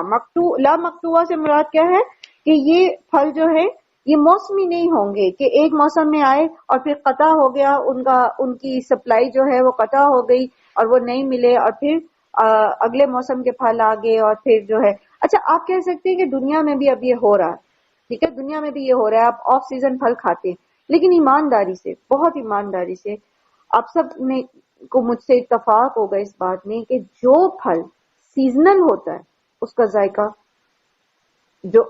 لا مقطوعہ سے مراد کیا ہے کہ یہ پھل جو ہے یہ موسمی نہیں ہوں گے کہ ایک موسم میں آئے اور پھر قطع ہو گیا، ان کی سپلائی جو ہے وہ قطع ہو گئی اور وہ نہیں ملے، اور پھر اگلے موسم کے پھل آ گئے اور پھر جو ہے. اچھا، آپ کہہ سکتے ہیں کہ دنیا میں بھی اب یہ ہو رہا ہے، ٹھیک ہے، دنیا میں بھی یہ ہو رہا ہے، آپ آف سیزن پھل کھاتے ہیں، لیکن ایمانداری سے، بہت ایمانداری سے آپ سب نے کو مجھ سے اتفاق ہوگا اس بات میں کہ جو پھل سیزنل ہوتا ہے اس کا ذائقہ جو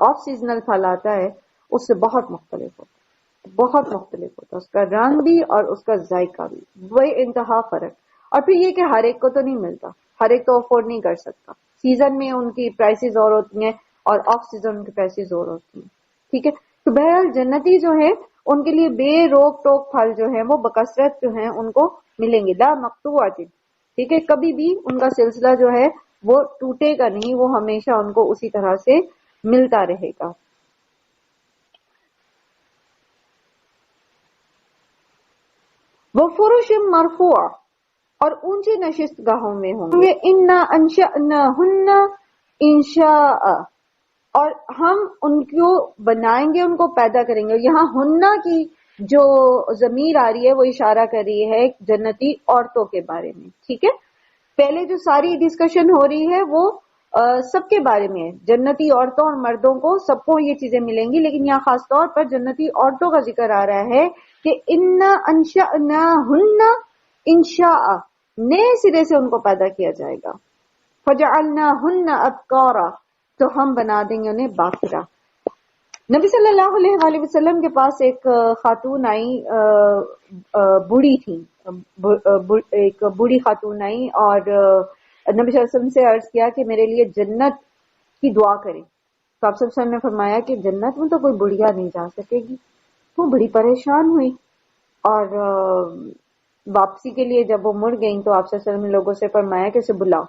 آف سیزنل پھل آتا ہے اس سے بہت مختلف ہوتا ہے، بہت مختلف ہوتا ہے، اس کا رنگ بھی اور اس کا ذائقہ بھی بے انتہا فرق. اور پھر یہ کہ ہر ایک کو تو نہیں ملتا، ہر ایک تو افورڈ نہیں کر سکتا. سیزن میں ان کی پرائسز اور ہوتی ہیں اور آف سیزن ان کی پرائسز اور ہوتی ہیں، ٹھیک ہے. تو بہرحال جنتی جو ہے ان کے لیے بے روک ٹوک پھل جو ہیں وہ بکثرت جو ہیں ان کو ملیں گے. لا مقطوعۃ، ٹھیک ہے، کبھی بھی ان کا سلسلہ جو ہے وہ ٹوٹے گا نہیں، وہ ہمیشہ ان کو اسی طرح سے ملتا رہے گا. وہ فرش مرفوع، اور اونچی نشست گاہوں میں ہوں گے. انا انشأناہن انشاء، اور ہم ان کو بنائیں گے، ان کو پیدا کریں گے. یہاں ہننا کی جو ضمیر آ رہی ہے وہ اشارہ کر رہی ہے جنتی عورتوں کے بارے میں، ٹھیک ہے. پہلے جو ساری ڈسکشن ہو رہی ہے وہ سب کے بارے میں ہے، جنتی عورتوں اور مردوں کو سب کو یہ چیزیں ملیں گی، لیکن یہاں خاص طور پر جنتی عورتوں کا ذکر آ رہا ہے کہ انا انشأناہن انشاء، نئے سرے سے ان کو پیدا کیا جائے گا. فجعلناہن ابکارا، تو ہم بنا دیں گے انہیں باکرہ. نبی صلی اللہ علیہ وآلہ وسلم کے پاس ایک خاتون آئی، بوڑھی تھی، ایک بوڑھی خاتون آئی اور نبی صلی اللہ علیہ وسلم سے عرض کیا کہ میرے لیے جنت کی دعا کریں. تو آپ صلی اللہ علیہ وسلم نے فرمایا کہ جنت میں تو کوئی بڑھیا نہیں جا سکے گی. وہ بڑی پریشان ہوئی اور واپسی کے لیے جب وہ مڑ گئیں تو آپ صلی اللہ علیہ وسلم نے لوگوں سے فرمایا کہ اسے بلاؤ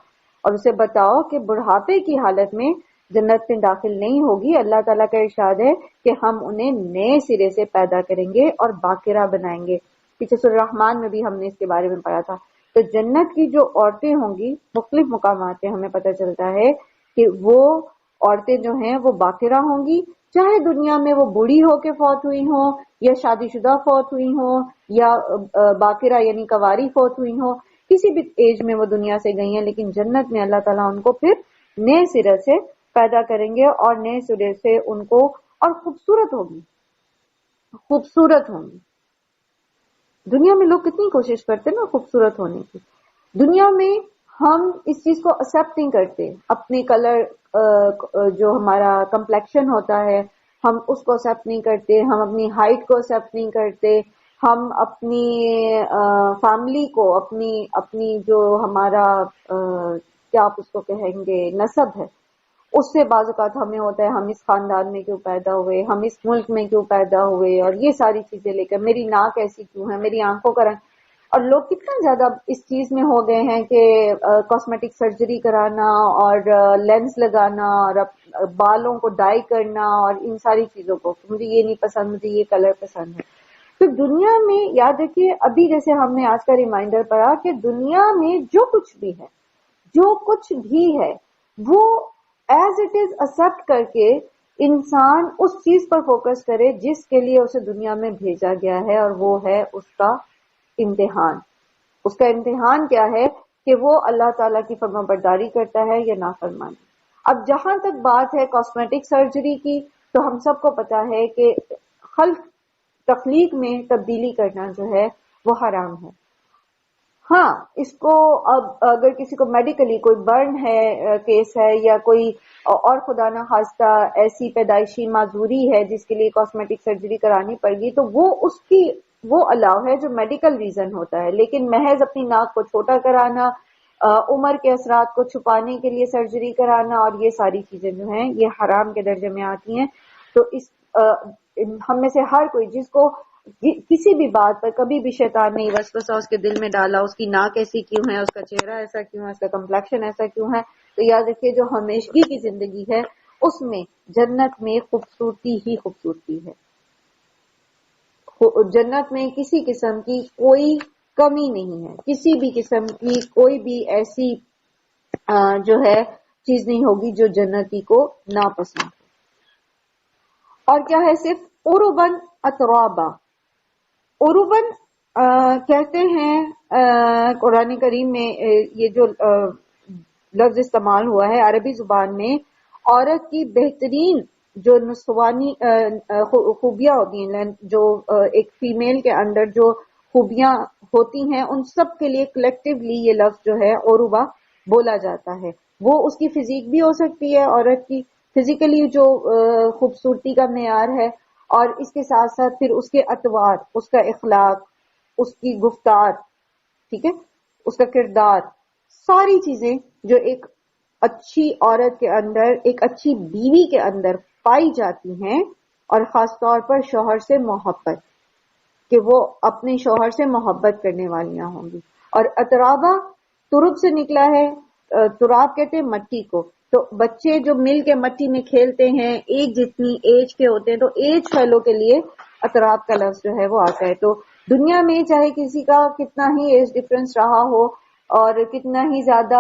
اور اسے بتاؤ کہ بڑھاپے کی حالت میں جنت میں داخل نہیں ہوگی. اللہ تعالیٰ کا ارشاد ہے کہ ہم انہیں نئے سرے سے پیدا کریں گے اور باقرہ بنائیں گے. پیچھے سورہ رحمان میں بھی ہم نے اس کے بارے میں پڑھا تھا. تو جنت کی جو عورتیں ہوں گی مختلف مقامات پہ ہمیں پتہ چلتا ہے کہ وہ عورتیں جو ہیں وہ باقرہ ہوں گی, چاہے دنیا میں وہ بوڑھی ہو کے فوت ہوئی ہوں یا شادی شدہ فوت ہوئی ہوں یا باقرہ یعنی کنواری فوت ہوئی ہوں, کسی بھی ایج میں وہ دنیا سے گئی ہیں, لیکن جنت میں اللہ تعالیٰ ان کو پھر نئے سرے سے پیدا کریں گے اور نئے سرے سے ان کو, اور خوبصورت ہوگی, خوبصورت ہوں گی. دنیا میں لوگ کتنی کوشش کرتے ہیں نا خوبصورت ہونے کی. دنیا میں ہم اس چیز کو ایکسپٹ نہیں کرتے, اپنے کلر جو ہمارا کمپلیکشن ہوتا ہے ہم اس کو ایکسپٹ نہیں کرتے, ہم اپنی ہائٹ کو ایکسپٹ نہیں کرتے, ہم اپنی فیملی کو, اپنی جو ہمارا کیا آپ اس کو کہیں گے نسب ہے, اس سے بعض اوقات ہمیں ہوتا ہے ہم اس خاندان میں کیوں پیدا ہوئے, ہم اس ملک میں کیوں پیدا ہوئے, اور یہ ساری چیزیں لے کر میری ناک ایسی کیوں ہے, میری آنکھوں کا رنگ. اور لوگ کتنا زیادہ اس چیز میں ہو گئے ہیں کہ کاسمیٹک سرجری کرانا اور لینس لگانا اور بالوں کو ڈائی کرنا اور ان ساری چیزوں کو, مجھے یہ نہیں پسند, مجھے یہ کلر پسند ہے. تو دنیا میں یاد رکھیے, ابھی جیسے ہم نے آج کا ریمائنڈر پڑھا کہ دنیا میں جو کچھ بھی ہے, جو کچھ بھی ہے وہ ایز اٹ از ایکسپٹ کر کے انسان اس چیز پر فوکس کرے جس کے لیے اسے دنیا میں بھیجا گیا ہے, اور وہ ہے اس کا امتحان. اس کا امتحان کیا ہے کہ وہ اللہ تعالیٰ کی فرما برداری کرتا ہے یا نافرمانی. اب جہاں تک بات ہے کاسمیٹک سرجری کی, تو ہم سب کو پتا ہے کہ تخلیق میں تبدیلی کرنا جو ہے وہ حرام ہے. ہاں, اس کو اب اگر کسی کو میڈیکلی کوئی برن ہے کیس ہے یا کوئی اور خدا نہ خواستہ ایسی پیدائشی معذوری ہے جس کے لیے کاسمیٹک سرجری کرانی پڑ گی, تو وہ الاؤ ہے جو میڈیکل ریزن ہوتا ہے. لیکن محض اپنی ناک کو چھوٹا کرانا, عمر کے اثرات کو چھپانے کے لیے سرجری کرانا, اور یہ ساری چیزیں جو ہیں یہ حرام کے درجے میں آتی ہیں. تو ہم میں سے ہر کوئی جس کو کسی بھی بات پر کبھی بھی شیطان نے وسوسہ اس کے دل میں ڈالا, اس کی ناک ایسی کیوں ہے, اس کا چہرہ ایسا کیوں ہے, اس کا کمپلیکشن ایسا کیوں ہے, تو یاد رکھیے جو ہمیشگی کی زندگی ہے اس میں جنت میں خوبصورتی ہی خوبصورتی ہے. جنت میں کسی قسم کی کوئی کمی نہیں ہے, کسی بھی قسم کی کوئی بھی ایسی جو ہے چیز نہیں ہوگی جو جنتی کو ناپسند ہو. اور کیا ہے صرف عرباً اترابا. عرباً کہتے ہیں قرآن کریم میں یہ جو لفظ استعمال ہوا ہے عربی زبان میں, عورت کی بہترین جو نسوانی خوبیاں ہوتی ہیں, جو ایک فیمیل کے اندر جو خوبیاں ہوتی ہیں ان سب کے لیے کلیکٹیولی یہ لفظ جو ہے عروبہ بولا جاتا ہے. وہ اس کی فزیک بھی ہو سکتی ہے, عورت کی فزیکلی جو خوبصورتی کا معیار ہے, اور اس کے ساتھ ساتھ پھر اس کے اطوار, اس کا اخلاق, اس کی گفتار, ٹھیک ہے, اس کا کردار, ساری چیزیں جو ایک اچھی عورت کے اندر, ایک اچھی بیوی کے اندر پائی جاتی ہیں, اور خاص طور پر شوہر سے محبت, کہ وہ اپنے شوہر سے محبت کرنے والیاں ہوں گی. اور اترابا ترب سے نکلا ہے, تراب کہتے ہیں مٹی کو, تو بچے جو مل کے مٹی میں کھیلتے ہیں ایک جتنی ایج کے ہوتے ہیں, تو ایج فیلو کے لیے اتراب کا لفظ جو ہے وہ آتا ہے. تو دنیا میں چاہے کسی کا کتنا ہی ایج ڈفرنس رہا ہو اور کتنا ہی زیادہ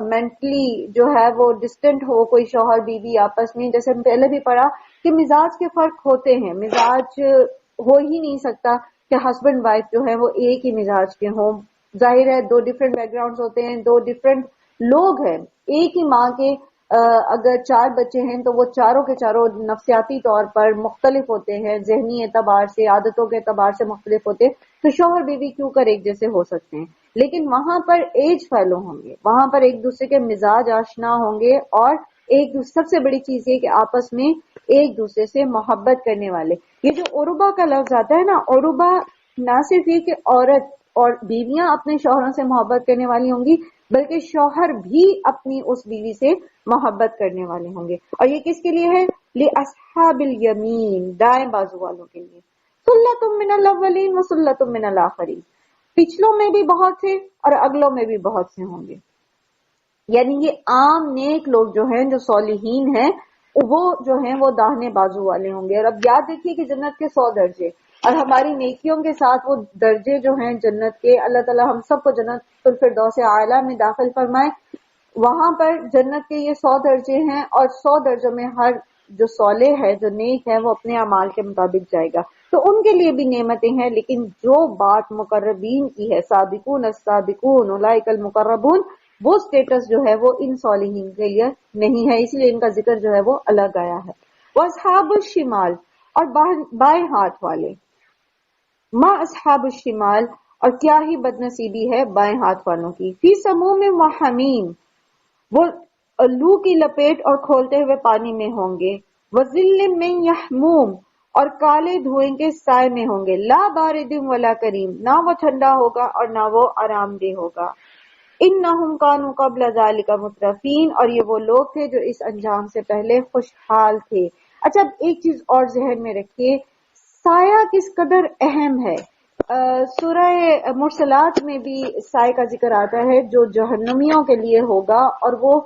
مینٹلی جو ہے وہ ڈسٹنٹ ہو کوئی شوہر بیوی آپس میں, جیسے ہم پہلے بھی پڑھا کہ مزاج کے فرق ہوتے ہیں, مزاج ہو ہی نہیں سکتا کہ ہسبینڈ وائف جو ہے وہ ایک ہی مزاج کے ہوں. ظاہر ہے دو ڈفرینٹ بیک گراؤنڈز ہوتے ہیں, دو ڈفرینٹ لوگ ہیں. ایک ہی ماں کے اگر 4 بچے ہیں تو وہ چاروں کے چاروں نفسیاتی طور پر مختلف ہوتے ہیں, ذہنی اعتبار سے, عادتوں کے اعتبار سے مختلف ہوتے ہیں. تو شوہر بیوی کیوں کر ایک جیسے ہو سکتے ہیں, لیکن وہاں پر ایج فیلو ہوں گے, وہاں پر ایک دوسرے کے مزاج آشنا ہوں گے, اور سب سے بڑی چیز یہ کہ آپس میں ایک دوسرے سے محبت کرنے والے. یہ جو عروبہ کا لفظ آتا ہے نا, عروبہ نہ صرف یہ کہ عورت اور بیویاں اپنے شوہروں سے محبت کرنے والی ہوں گی, بلکہ شوہر بھی اپنی اس بیوی سے محبت کرنے والے ہوں گے. اور یہ کس کے لیے ہے؟ لِأَصْحَابِ الْيَمِينِ, دائیں بازو والوں کے لیے. سُلَّةٌ مِّنَ الْأَوَّلِينَ وَسُلَّةٌ مِّنَ الْآخِرِينَ, پچھلوں میں بھی بہت سے اور اگلوں میں بھی بہت سے ہوں گے. یعنی یہ عام نیک لوگ جو ہیں، جو صالحین ہیں، وہ جو ہیں وہ داہنے بازو والے ہوں گے. اور اب یاد رکھیے کہ جنت کے 100 درجے، اور ہماری نیکیوں کے ساتھ وہ درجے جو ہیں جنت کے، اللہ تعالیٰ ہم سب کو جنت الفردوس اعلیٰ میں داخل فرمائے. وہاں پر جنت کے یہ 100 درجے ہیں، اور 100 درجوں میں ہر جو صالح ہے، جو نیک ہے، وہ اپنے اعمال کے مطابق جائے گا. تو ان کے لیے بھی نعمتیں ہیں، لیکن جو بات مقربین کی ہے، سابقون السابقون اولئک المقربون، وہ سٹیٹس جو ہے وہ ان صالحین کے لیے نہیں ہے، اس لیے ان کا ذکر جو ہے وہ الگ آیا ہے. واصحاب الشمال، اور بائیں ہاتھ والے. ما اصحاب الشمال، اور کیا ہی بد نصیبی ہے بائیں ہاتھ والوں کی. فی سموم و حمیم، وہ لو کی لپیٹ اور کھولتے ہوئے پانی میں ہوں گے. وظل من یحموم، اور کالے دھوئیں کے سائے میں ہوں گے. لا بارد ولا کریم، نہ وہ ٹھنڈا ہوگا اور نہ وہ آرام دہ ہوگا. انہم کانوا قبل ذالک مترفین، اور یہ وہ لوگ تھے جو اس انجام سے پہلے خوشحال تھے. اچھا، اب ایک چیز اور ذہن میں رکھیے، سایہ کس قدر اہم ہے. سورہ مرسلات میں بھی سائے کا ذکر آتا ہے جو جہنمیوں کے لیے ہوگا، اور وہ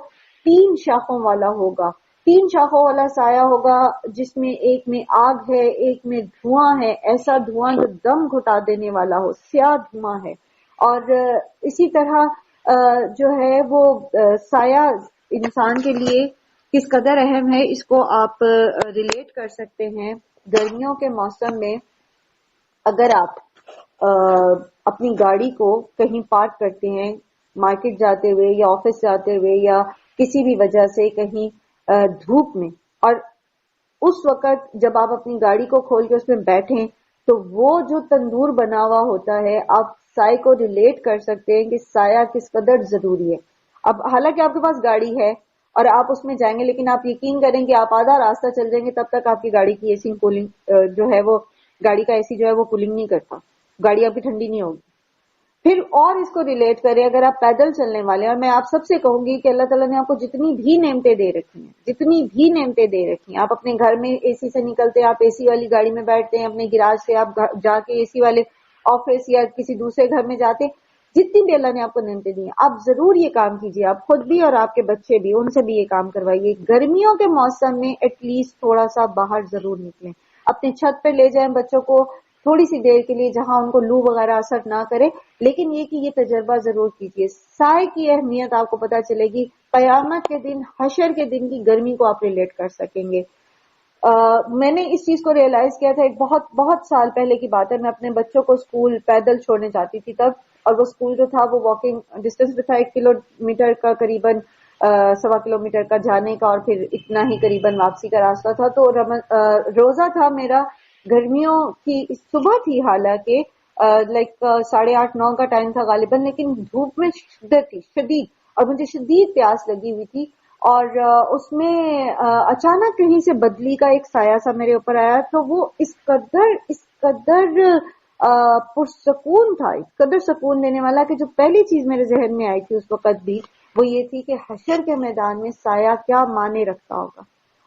3 شاخوں والا ہوگا. 3 شاخوں والا سایہ ہوگا، جس میں ایک میں آگ ہے، ایک میں دھواں ہے، ایسا دھواں جو دم گھٹا دینے والا ہو، سیاہ دھواں ہے. اور اسی طرح جو ہے وہ سایہ انسان کے لیے کس قدر اہم ہے، اس کو آپ ریلیٹ کر سکتے ہیں. گرمیوں کے موسم میں اگر آپ اپنی گاڑی کو کہیں پارک کرتے ہیں، مارکیٹ جاتے ہوئے یا آفس جاتے ہوئے یا کسی بھی وجہ سے کہیں دھوپ میں، اور اس وقت جب آپ اپنی گاڑی کو کھول کے اس میں بیٹھیں تو وہ جو تندور بنا ہوا ہوتا ہے، آپ سائے کو ریلیٹ کر سکتے ہیں کہ سایہ کس قدر ضروری ہے. اب حالانکہ آپ کے پاس گاڑی ہے اور آپ اس میں جائیں گے، لیکن آپ یقین کریں کہ آپ آدھا راستہ چل جائیں گے تب تک آپ کی گاڑی کی اے سی کولنگ جو ہے وہ گاڑی کا اے سی جو ہے وہ کولنگ نہیں کرتا، گاڑی آپ کی ٹھنڈی نہیں ہوگی. پھر اور اس کو ریلیٹ کریں، اگر آپ پیدل چلنے والے ہیں، اور میں آپ سب سے کہوں گی کہ اللہ تعالیٰ نے آپ کو جتنی بھی نعمتیں دے رکھی ہیں، جتنی بھی نعمتیں دے رکھی ہیں، آپ اپنے گھر میں اے سی سے نکلتے ہیں، آپ اے سی والی گاڑی میں بیٹھتے ہیں، اپنے گراج سے آپ جا کے اے سی والے آفس یا کسی دوسرے گھر میں جاتے ہیں، جتنی بھی اللہ نے آپ کو نعمتیں دی ہیں، آپ ضرور یہ کام کیجیے، آپ خود بھی اور آپ کے بچے بھی، ان سے بھی یہ کام کروائیے. گرمیوں کے موسم میں ایٹ لیسٹ تھوڑا سا باہر ضرور نکلیں، اپنے چھت پہ لے جائیں بچوں کو تھوڑی سی دیر کے لیے جہاں ان کو لو وغیرہ اثر نہ کرے، لیکن یہ کہ یہ تجربہ ضرور کیجیے. سائے کی اہمیت آپ کو پتہ چلے گی، قیامت کے دن، حشر کے دن کی گرمی کو آپ ریلیٹ کر سکیں گے. میں نے اس چیز کو ریئلائز کیا تھا، ایک بہت بہت سال پہلے کی بات ہے، میں اپنے بچوں کو اسکول پیدل چھوڑنے جاتی تھی تب، اور وہ اسکول جو تھا وہ واکنگ ڈسٹینس پہ تھا، 1 کلومیٹر کا قریباً 1.25 کلومیٹر کا جانے کا، اور پھر اتنا ہی قریباً واپسی کا راستہ تھا. تو روزہ تھا میرا، گرمیوں کی صبح تھی، حالانکہ لائک 8:30-9 کا ٹائم تھا غالباً، لیکن دھوپ میں شدت تھی شدید، اور مجھے شدید پیاس لگی ہوئی تھی. اور اس میں اچانک کہیں سے بدلی کا ایک سایہ سا میرے اوپر آیا، تو وہ اس قدر پرسکون تھا، اس قدر سکون دینے والا کہ جو پہلی چیز میرے ذہن میں آئی تھی اس وقت بھی وہ یہ تھی کہ حشر کے میدان میں سایہ کیا معنی رکھتا ہوگا.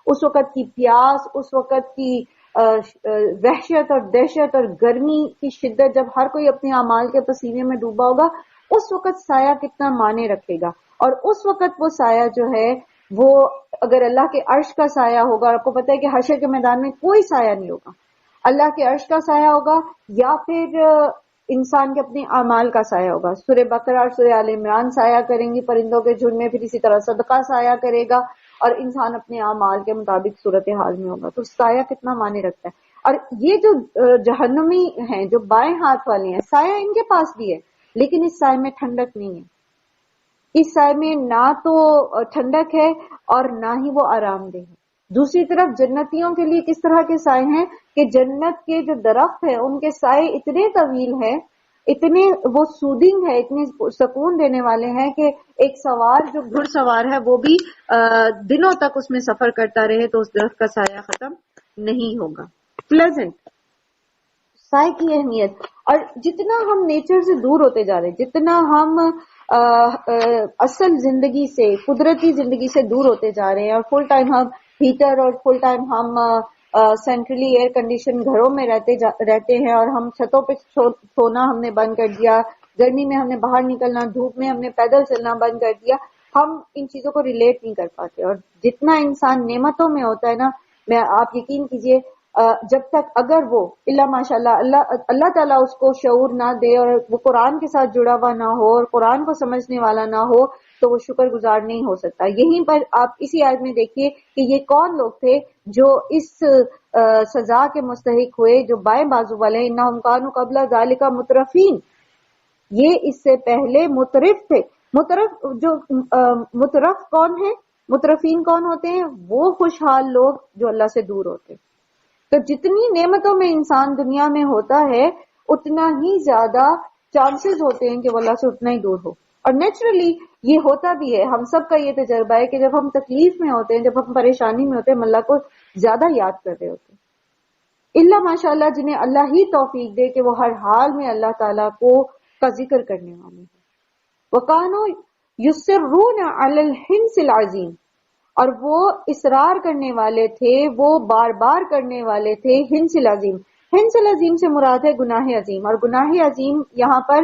اس وقت کی پیاس، اس وقت کی وحشت اور دہشت اور گرمی کی شدت، جب ہر کوئی اپنے اعمال کے پسینے میں ڈوبا ہوگا، اس وقت سایہ کتنا معنی رکھے گا. اور اس وقت وہ سایہ جو ہے وہ اگر اللہ کے عرش کا سایہ ہوگا، اور آپ کو پتہ ہے کہ حشر کے میدان میں کوئی سایہ نہیں ہوگا، اللہ کے عرش کا سایہ ہوگا یا پھر انسان کے اپنے اعمال کا سایہ ہوگا. سورہ بقرہ اور سورہ آل عمران سایہ کریں گی پرندوں کے جھنڈ میں، پھر اسی طرح صدقہ سایہ کرے گا، اور انسان اپنے اعمال کے مطابق صورتحال میں ہوگا. تو سایہ کتنا معنی رکھتا ہے. اور یہ جو جہنمی ہیں، جو بائیں ہاتھ والے ہیں، سایہ ان کے پاس بھی ہے، لیکن اس سائے میں ٹھنڈک نہیں ہے. اس سائے میں نہ تو ٹھنڈک ہے اور نہ ہی وہ آرام دہ ہے. دوسری طرف جنتیوں کے لیے کس طرح کے سائے ہیں کہ جنت کے جو درخت ہیں ان کے سائے اتنے طویل ہیں، اتنے وہ سودنگ ہے، اتنے سکون دینے والے ہیں کہ ایک سوار جو گھڑ سوار ہے وہ بھی دنوں تک اس میں سفر کرتا رہے تو اس درخت کا سایہ ختم نہیں ہوگا. پلیزنٹ سائے کی اہمیت. اور جتنا ہم نیچر سے دور ہوتے جا رہے ہیں، جتنا ہم اصل زندگی سے، قدرتی زندگی سے دور ہوتے جا رہے ہیں، اور فل ٹائم ہم ہیٹر اور فل ٹائم ہم سینٹرلی ایئر کنڈیشن گھروں میں رہتے ہیں، اور ہم چھتوں پہ سونا ہم نے بند کر دیا، گرمی میں ہم نے باہر نکلنا، دھوپ میں ہم نے پیدل چلنا بند کر دیا. ہم ان چیزوں کو ریلیٹ نہیں کر پاتے. اور جتنا انسان نعمتوں میں ہوتا ہے نا، میں آپ یقین کیجئے جب تک اگر وہ اللہ ماشاء اللہ تعالیٰ اس کو شعور نہ دے اور وہ قرآن کے ساتھ جڑا ہوا نہ ہو اور قرآن کو سمجھنے والا نہ ہو تو وہ شکر گزار نہیں ہو سکتا. یہیں پر آپ اسی آیت میں دیکھیے کہ یہ کون لوگ تھے جو اس سزا کے مستحق ہوئے، جو بائیں بازو والے، انہم کانوا قبل ذالک مترفین، یہ اس سے پہلے مترف تھے. مترف کون ہے؟ مترفین کون ہوتے ہیں؟ وہ خوشحال لوگ جو اللہ سے دور ہوتے. تو جتنی نعمتوں میں انسان دنیا میں ہوتا ہے اتنا ہی زیادہ چانسز ہوتے ہیں کہ وہ اللہ سے اتنا ہی دور ہو. اور نیچرلی یہ ہوتا بھی ہے، ہم سب کا یہ تجربہ ہے کہ جب ہم تکلیف میں ہوتے ہیں، جب ہم پریشانی میں ہوتے ہیں، ہم اللہ کو زیادہ یاد کر رہے ہوتے ہیں. اللہ ماشاء اللہ جنہیں اللہ ہی توفیق دے کہ وہ ہر حال میں اللہ تعالیٰ کا ذکر کرنے والے ہیں. وَقَانُوا يُصِرُّونَ عَلَى الْحِنْسِ الْعَظِيمِ، اور وہ اصرار کرنے والے تھے، وہ بار بار کرنے والے تھے ہنس العظیم. ہنس العظیم سے مراد ہے گناہ عظیم، اور گناہ عظیم یہاں پر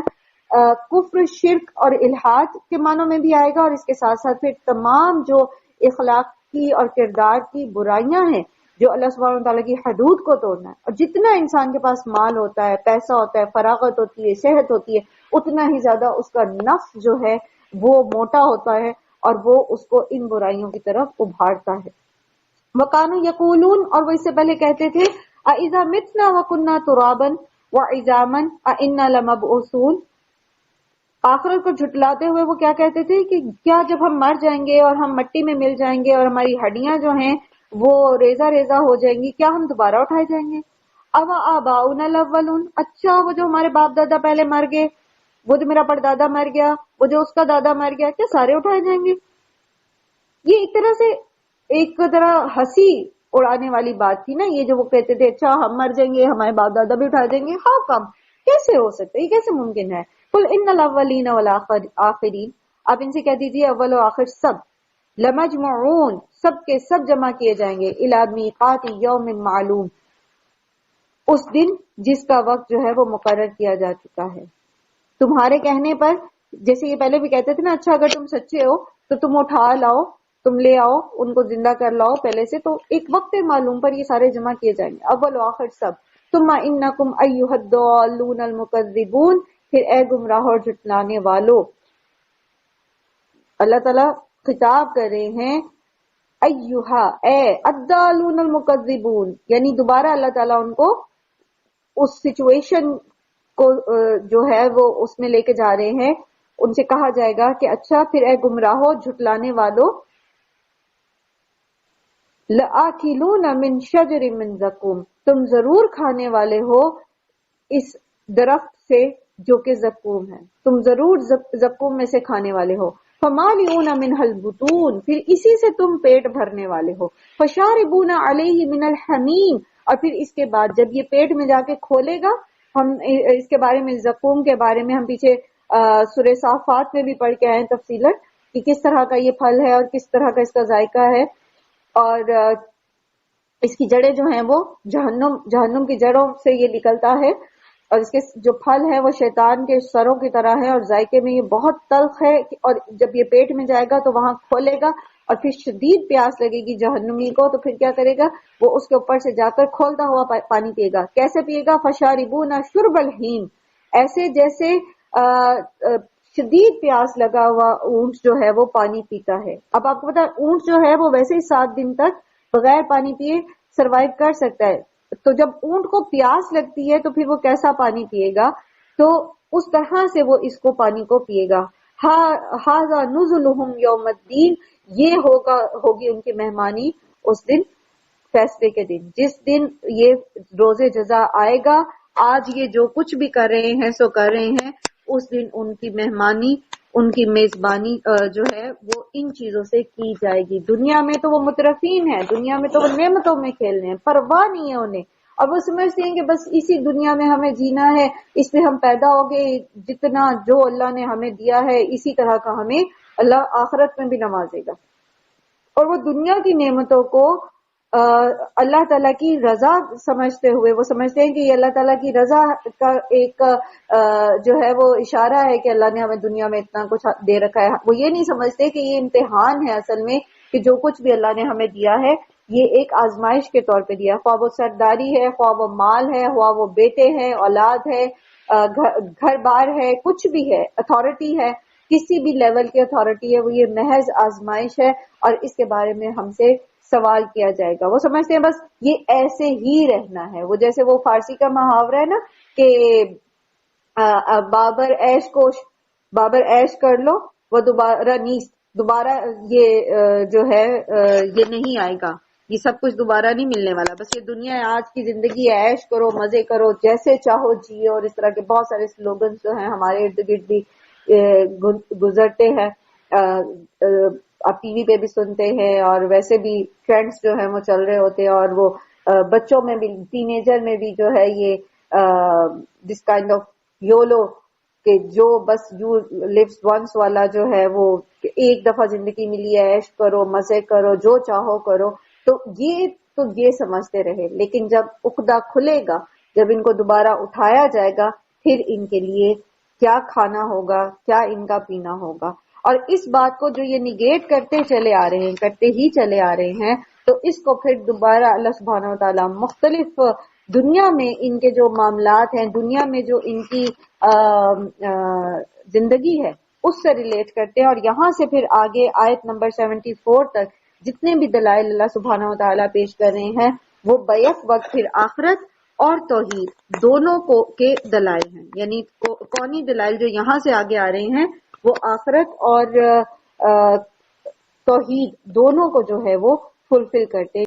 کفر، شرک اور الحاد کے معنوں میں بھی آئے گا، اور اس کے ساتھ ساتھ پھر تمام جو اخلاقی اور کردار کی برائیاں ہیں جو اللہ سبحانہ وتعالیٰ کی حدود کو توڑنا ہے. اور جتنا انسان کے پاس مال ہوتا ہے، پیسہ ہوتا ہے، فراغت ہوتی ہے، صحت ہوتی ہے، اتنا ہی زیادہ اس کا نفس جو ہے وہ موٹا ہوتا ہے اور وہ اس کو ان برائیوں کی طرف ابھارتا ہے. وَقَانُوا يَقُولُونَ، اور وہ اس سے پہلے کہتے تھے أَإِذَا مِتْنَا وَكُنَّا تُرَابًا وَعِظَامًا أَإِنَّا لَمَبْعُوثُونَ. آخرت کو جھٹلاتے ہوئے وہ کیا کہتے تھے کہ کیا جب ہم مر جائیں گے اور ہم مٹی میں مل جائیں گے اور ہماری ہڈیاں جو ہیں وہ ریزہ ریزہ ہو جائیں گی، کیا ہم دوبارہ اٹھائے جائیں گے؟ أَوَآبَاؤُنَا الْأَوَّلُونَ، اچھا وہ جو ہمارے باپ دادا پہلے مر گئے، وہ جو میرا پردادا مر گیا، وہ جو اس کا دادا مر گیا، کیا سارے اٹھائے جائیں گے؟ یہ ایک طرح سے ایک طرح ہنسی اڑانے والی بات تھی نا، یہ جو وہ کہتے تھے اچھا ہم مر جائیں گے ہمارے باپ دادا بھی اٹھا دیں گے. ہاؤ کم، کیسے ہو سکتا ہے، یہ کیسے ممکن ہے؟ قل ان الاولین والآخرین، آپ ان سے کہہ دیجیے اول و آخر سب، لمجمعون، سب کے سب جمع کیے جائیں گے، الی میقات یوم معلوم، اس دن جس کا وقت جو ہے وہ مقرر کیا جا چکا ہے. تمہارے کہنے پر، جیسے یہ پہلے بھی کہتے تھے نا، اچھا اگر تم سچے ہو تو تم اٹھا لاؤ، تم لے آؤ، ان کو زندہ کر لاؤ پہلے سے، تو ایک وقت معلوم پر یہ سارے جمع کیے جائیں گے، اول و آخر سب. ثم انکم ایھا الضالون المکذبون، پھر اے گمراہ اور جھٹلانے والو. اللہ تعالیٰ خطاب کر رہے ہیں ایھا، اے الضالون المکذبون، یعنی دوبارہ اللہ تعالیٰ ان کو اس سچویشن کو جو ہے وہ اس میں لے کے جا رہے ہیں. ان سے کہا جائے گا کہ اچھا پھر اے گمراہو جھٹلانے والو، لآکلون من شجر من زقوم، تم ضرور کھانے والے ہو اس درخت سے جو کہ زقوم ہے، تم ضرور زقوم میں سے کھانے والے ہو. فمالئون منها البطون، پھر اسی سے تم پیٹ بھرنے والے ہو. فشاربون علیہ من الحمیم، اور پھر اس کے بعد جب یہ پیٹ میں جا کے کھولے گا، ہم اس کے بارے میں، زقوم کے بارے میں ہم پیچھے سورہ صافات میں بھی پڑھ کے آئے تفصیلاً کہ کس طرح کا یہ پھل ہے اور کس طرح کا اس کا ذائقہ ہے. اور اس کی جڑیں جو ہیں وہ جہنم کی جڑوں سے یہ نکلتا ہے، اور اس کے جو پھل ہے وہ شیطان کے سروں کی طرح ہے، اور ذائقے میں یہ بہت تلخ ہے. اور جب یہ پیٹ میں جائے گا تو وہاں کھولے گا اور پھر شدید پیاس لگے گی جہنمی کو، تو پھر کیا کرے گا، وہ اس کے اوپر سے جا کر کھولتا ہوا پانی پیے گا. کیسے پیے گا؟ فشاربون شرب الہیم، ایسے جیسے شدید پیاس لگا ہوا اونٹ جو ہے وہ پانی پیتا ہے. اب آپ کو پتا ہے اونٹ جو ہے وہ ویسے ہی 7 دن تک بغیر پانی پیے سروائیو کر سکتا ہے، تو جب اونٹ کو پیاس لگتی ہے تو پھر وہ کیسا پانی پیے گا؟ تو اس طرح سے وہ اس کو پانی کو پیے گا. ھذا نزلھم یوم الدین، یہ ہوگی ان کی مہمانی اس دن، فیصلے کے دن، جس دن یہ روز جزا آئے گا. آج یہ جو کچھ بھی کر رہے ہیں سو کر رہے ہیں، اس دن ان کی مہمانی، ان کی میزبانی جو ہے وہ ان چیزوں سے کی جائے گی. دنیا میں تو وہ مترفین ہیں، دنیا میں تو وہ نعمتوں میں کھیل رہے ہیں، پرواہ نہیں ہے انہیں، اور وہ سمجھتے ہیں کہ بس اسی دنیا میں ہمیں جینا ہے، اس میں ہم پیدا ہو گئے، جتنا جو اللہ نے ہمیں دیا ہے اسی طرح کا ہمیں اللہ آخرت میں بھی نوازے گا. اور وہ دنیا کی نعمتوں کو اللہ تعالیٰ کی رضا سمجھتے ہوئے، وہ سمجھتے ہیں کہ یہ اللہ تعالیٰ کی رضا کا ایک جو ہے وہ اشارہ ہے کہ اللہ نے ہمیں دنیا میں اتنا کچھ دے رکھا ہے. وہ یہ نہیں سمجھتے کہ یہ امتحان ہے اصل میں، کہ جو کچھ بھی اللہ نے ہمیں دیا ہے یہ ایک آزمائش کے طور پہ دیا، خواہ وہ سرداری ہے، خواہ وہ مال ہے، خواہ وہ بیٹے ہیں، اولاد ہے، گھر بار ہے، کچھ بھی ہے، اتھارٹی ہے، کسی بھی لیول کی اتھارٹی ہے، وہ یہ محض آزمائش ہے اور اس کے بارے میں ہم سے سوال کیا جائے گا. وہ سمجھتے ہیں بس یہ ایسے ہی رہنا ہے. وہ جیسے وہ فارسی کا محاورہ ہے نا کہ بابر عیش کر لو وہ دوبارہ نیست، دوبارہ یہ جو ہے یہ نہیں آئے گا، یہ سب کچھ دوبارہ نہیں ملنے والا. بس یہ دنیا ہے، آج کی زندگی ہے، عیش کرو، مزے کرو، جیسے چاہو جیو. اور اس طرح کے بہت سارے سلوگنز جو ہیں ہمارے ارد گرد بھی گزرتے ہیں. آپ ٹی وی پہ بھی سنتے ہیں اور ویسے بھی ٹرینڈز جو ہیں وہ چل رہے ہوتے ہیں. اور وہ بچوں میں بھی، ٹین ایجر میں بھی جو ہے یہ دس کائنڈ آف یولو کہ جو بس یو لیوز ونس والا جو ہے وہ ایک دفعہ زندگی ملی ہے، عیش کرو، مزے کرو، جو چاہو کرو. تو یہ سمجھتے رہے. لیکن جب عقدہ کھلے گا، جب ان کو دوبارہ اٹھایا جائے گا، پھر ان کے لیے کیا کھانا ہوگا، کیا ان کا پینا ہوگا. اور اس بات کو جو یہ نیگیٹ کرتے ہی چلے آ رہے ہیں تو اس کو پھر دوبارہ اللہ سبحانہ و تعالیٰ مختلف دنیا میں ان کے جو معاملات ہیں، دنیا میں جو ان کی زندگی ہے اس سے ریلیٹ کرتے ہیں. اور یہاں سے پھر آگے آیت نمبر 74 تک جتنے بھی دلائل اللہ سبحانہ و تعالیٰ پیش کر رہے ہیں وہ بیک وقت پھر آخرت اور توحید دونوں کے دلائل ہیں. یعنی کونی دلائل جو یہاں سے آگے آ رہے ہیں وہ آخرت اور توحید دونوں کو جو ہے وہ فلفل کرتے